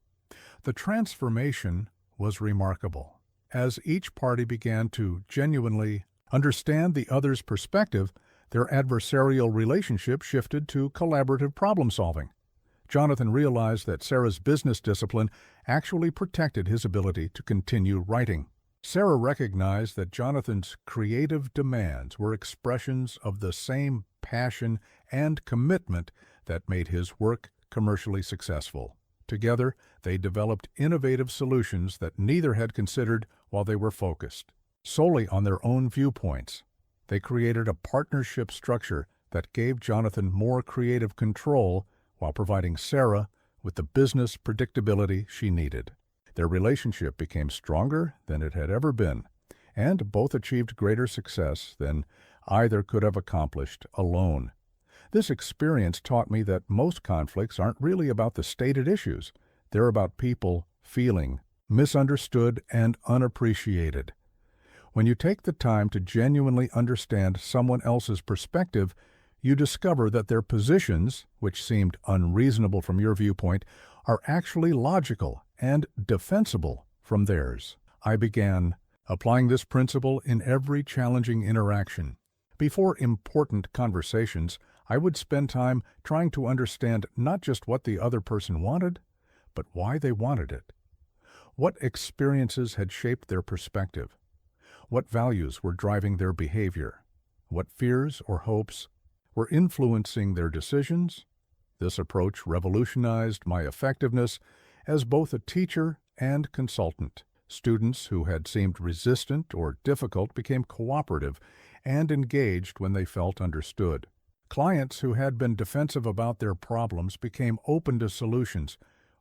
The transformation was remarkable. As each party began to genuinely understand the other's perspective, their adversarial relationship shifted to collaborative problem-solving. Jonathan realized that Sarah's business discipline actually protected his ability to continue writing. Sarah recognized that Jonathan's creative demands were expressions of the same passion and commitment that made his work commercially successful. Together, they developed innovative solutions that neither had considered while they were focused solely on their own viewpoints. They created a partnership structure that gave Jonathan more creative control while providing Sarah with the business predictability she needed. Their relationship became stronger than it had ever been, and both achieved greater success than either could have accomplished alone. This experience taught me that most conflicts aren't really about the stated issues. They're about people feeling misunderstood and unappreciated. When you take the time to genuinely understand someone else's perspective, you discover that their positions, which seemed unreasonable from your viewpoint, are actually logical and defensible from theirs. I began applying this principle in every challenging interaction. Before important conversations, I would spend time trying to understand not just what the other person wanted, but why they wanted it. What experiences had shaped their perspective? What values were driving their behavior? What fears or hopes were influencing their decisions? This approach revolutionized my effectiveness as both a teacher and consultant. Students who had seemed resistant or difficult became cooperative and engaged when they felt understood. Clients who had been defensive about their problems became open to solutions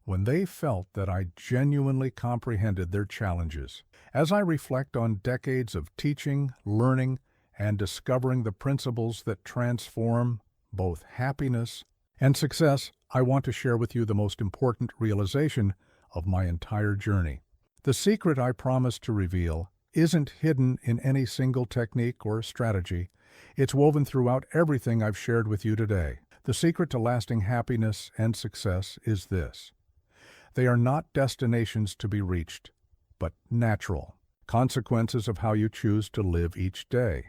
when they felt that I genuinely comprehended their challenges. As I reflect on decades of teaching, learning, and discovering the principles that transform both happiness And success, I want to share with you the most important realization of my entire journey. The secret I promise to reveal isn't hidden in any single technique or strategy. It's woven throughout everything I've shared with you today. The secret to lasting happiness and success is this: they are not destinations to be reached, but natural consequences of how you choose to live each day.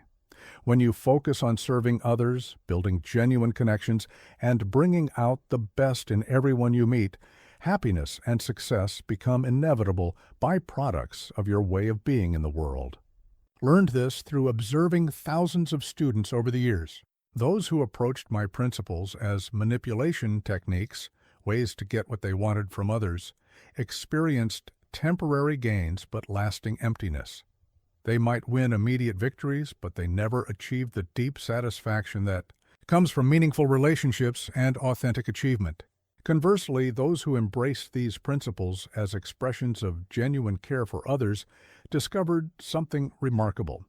When you focus on serving others, building genuine connections, and bringing out the best in everyone you meet, happiness and success become inevitable byproducts of your way of being in the world. Learned this through observing thousands of students over the years. Those who approached my principles as manipulation techniques, ways to get what they wanted from others, experienced temporary gains but lasting emptiness. They might win immediate victories, but they never achieved the deep satisfaction that comes from meaningful relationships and authentic achievement. Conversely, those who embraced these principles as expressions of genuine care for others discovered something remarkable.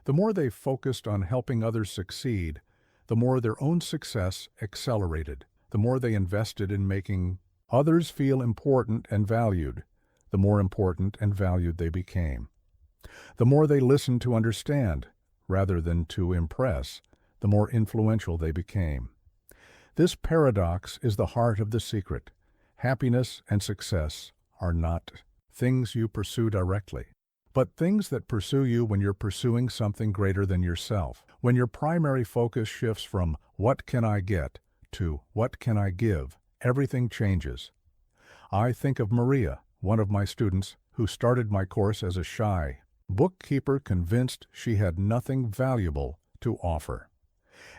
The more they focused on helping others succeed, the more their own success accelerated. The more they invested in making others feel important and valued, the more important and valued they became. The more they listened to understand, rather than to impress, the more influential they became. This paradox is the heart of the secret. Happiness and success are not things you pursue directly, but things that pursue you when you're pursuing something greater than yourself. When your primary focus shifts from "what can I get" to "what can I give," everything changes. I think of Maria, one of my students, who started my course as a shy bookkeeper convinced she had nothing valuable to offer.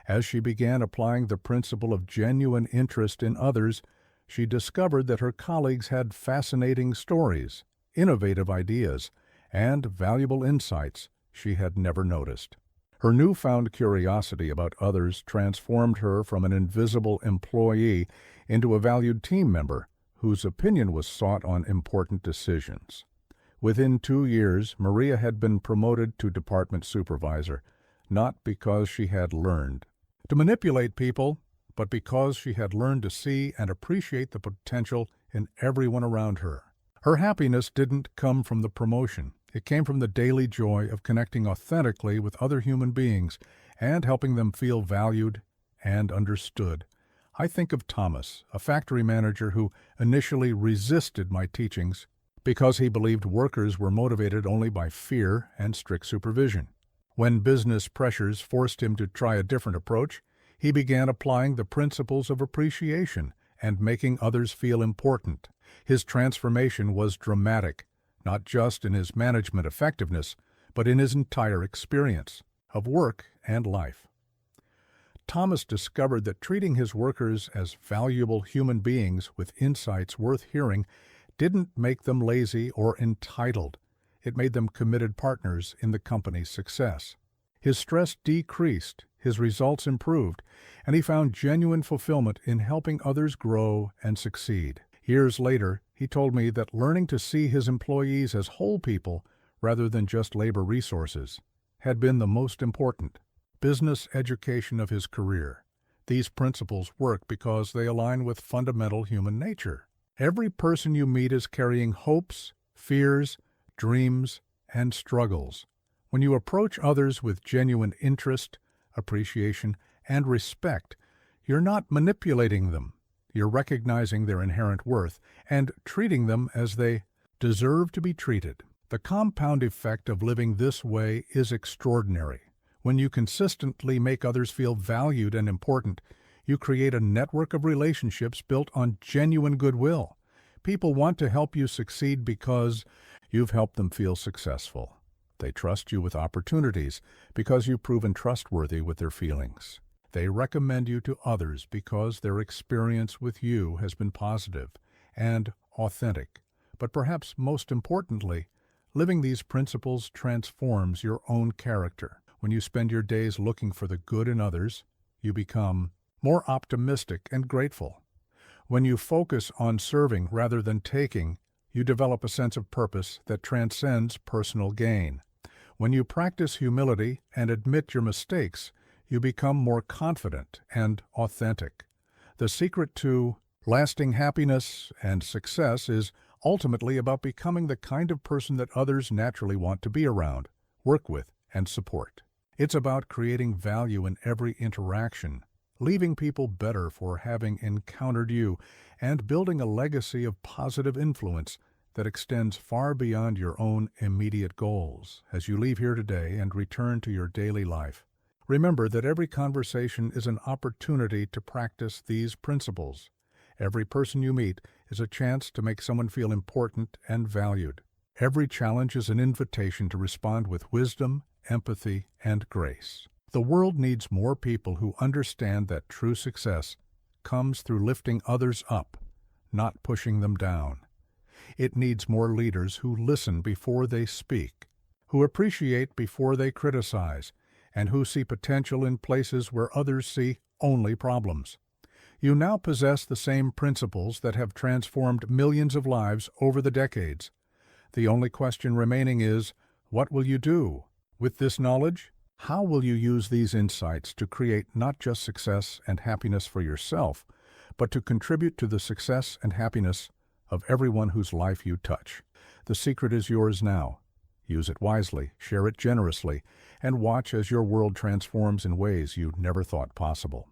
As she began applying the principle of genuine interest in others, she discovered that her colleagues had fascinating stories, innovative ideas, and valuable insights she had never noticed. Her newfound curiosity about others transformed her from an invisible employee into a valued team member whose opinion was sought on important decisions. Within 2 years, Maria had been promoted to department supervisor, not because she had learned to manipulate people, but because she had learned to see and appreciate the potential in everyone around her. Her happiness didn't come from the promotion. It came from the daily joy of connecting authentically with other human beings and helping them feel valued and understood. I think of Thomas, a factory manager who initially resisted my teachings because he believed workers were motivated only by fear and strict supervision. When business pressures forced him to try a different approach, he began applying the principles of appreciation and making others feel important. His transformation was dramatic, not just in his management effectiveness, but in his entire experience of work and life. Thomas discovered that treating his workers as valuable human beings with insights worth hearing didn't make them lazy or entitled. It made them committed partners in the company's success. His stress decreased, his results improved, and he found genuine fulfillment in helping others grow and succeed. Years later, he told me that learning to see his employees as whole people rather than just labor resources had been the most important business education of his career. These principles work because they align with fundamental human nature. Every person you meet is carrying hopes, fears, dreams, and struggles. When you approach others with genuine interest, appreciation, and respect, you're not manipulating them. You're recognizing their inherent worth and treating them as they deserve to be treated. The compound effect of living this way is extraordinary. When you consistently make others feel valued and important, you create a network of relationships built on genuine goodwill. People want to help you succeed because you've helped them feel successful. They trust you with opportunities because you've proven trustworthy with their feelings. They recommend you to others because their experience with you has been positive and authentic. But perhaps most importantly, living these principles transforms your own character. When you spend your days looking for the good in others, you become more optimistic and grateful. When you focus on serving rather than taking, you develop a sense of purpose that transcends personal gain. When you practice humility and admit your mistakes, you become more confident and authentic. The secret to lasting happiness and success is ultimately about becoming the kind of person that others naturally want to be around, work with, and support. It's about creating value in every interaction, leaving people better for having encountered you, and building a legacy of positive influence that extends far beyond your own immediate goals as you leave here today and return to your daily life. Remember that every conversation is an opportunity to practice these principles. Every person you meet is a chance to make someone feel important and valued. Every challenge is an invitation to respond with wisdom, empathy, and grace. The world needs more people who understand that true success comes through lifting others up, not pushing them down. It needs more leaders who listen before they speak, who appreciate before they criticize, and who see potential in places where others see only problems. You now possess the same principles that have transformed millions of lives over the decades. The only question remaining is, what will you do with this knowledge? How will you use these insights to create not just success and happiness for yourself, but to contribute to the success and happiness of everyone whose life you touch? The secret is yours now. Use it wisely, share it generously, and watch as your world transforms in ways you never thought possible.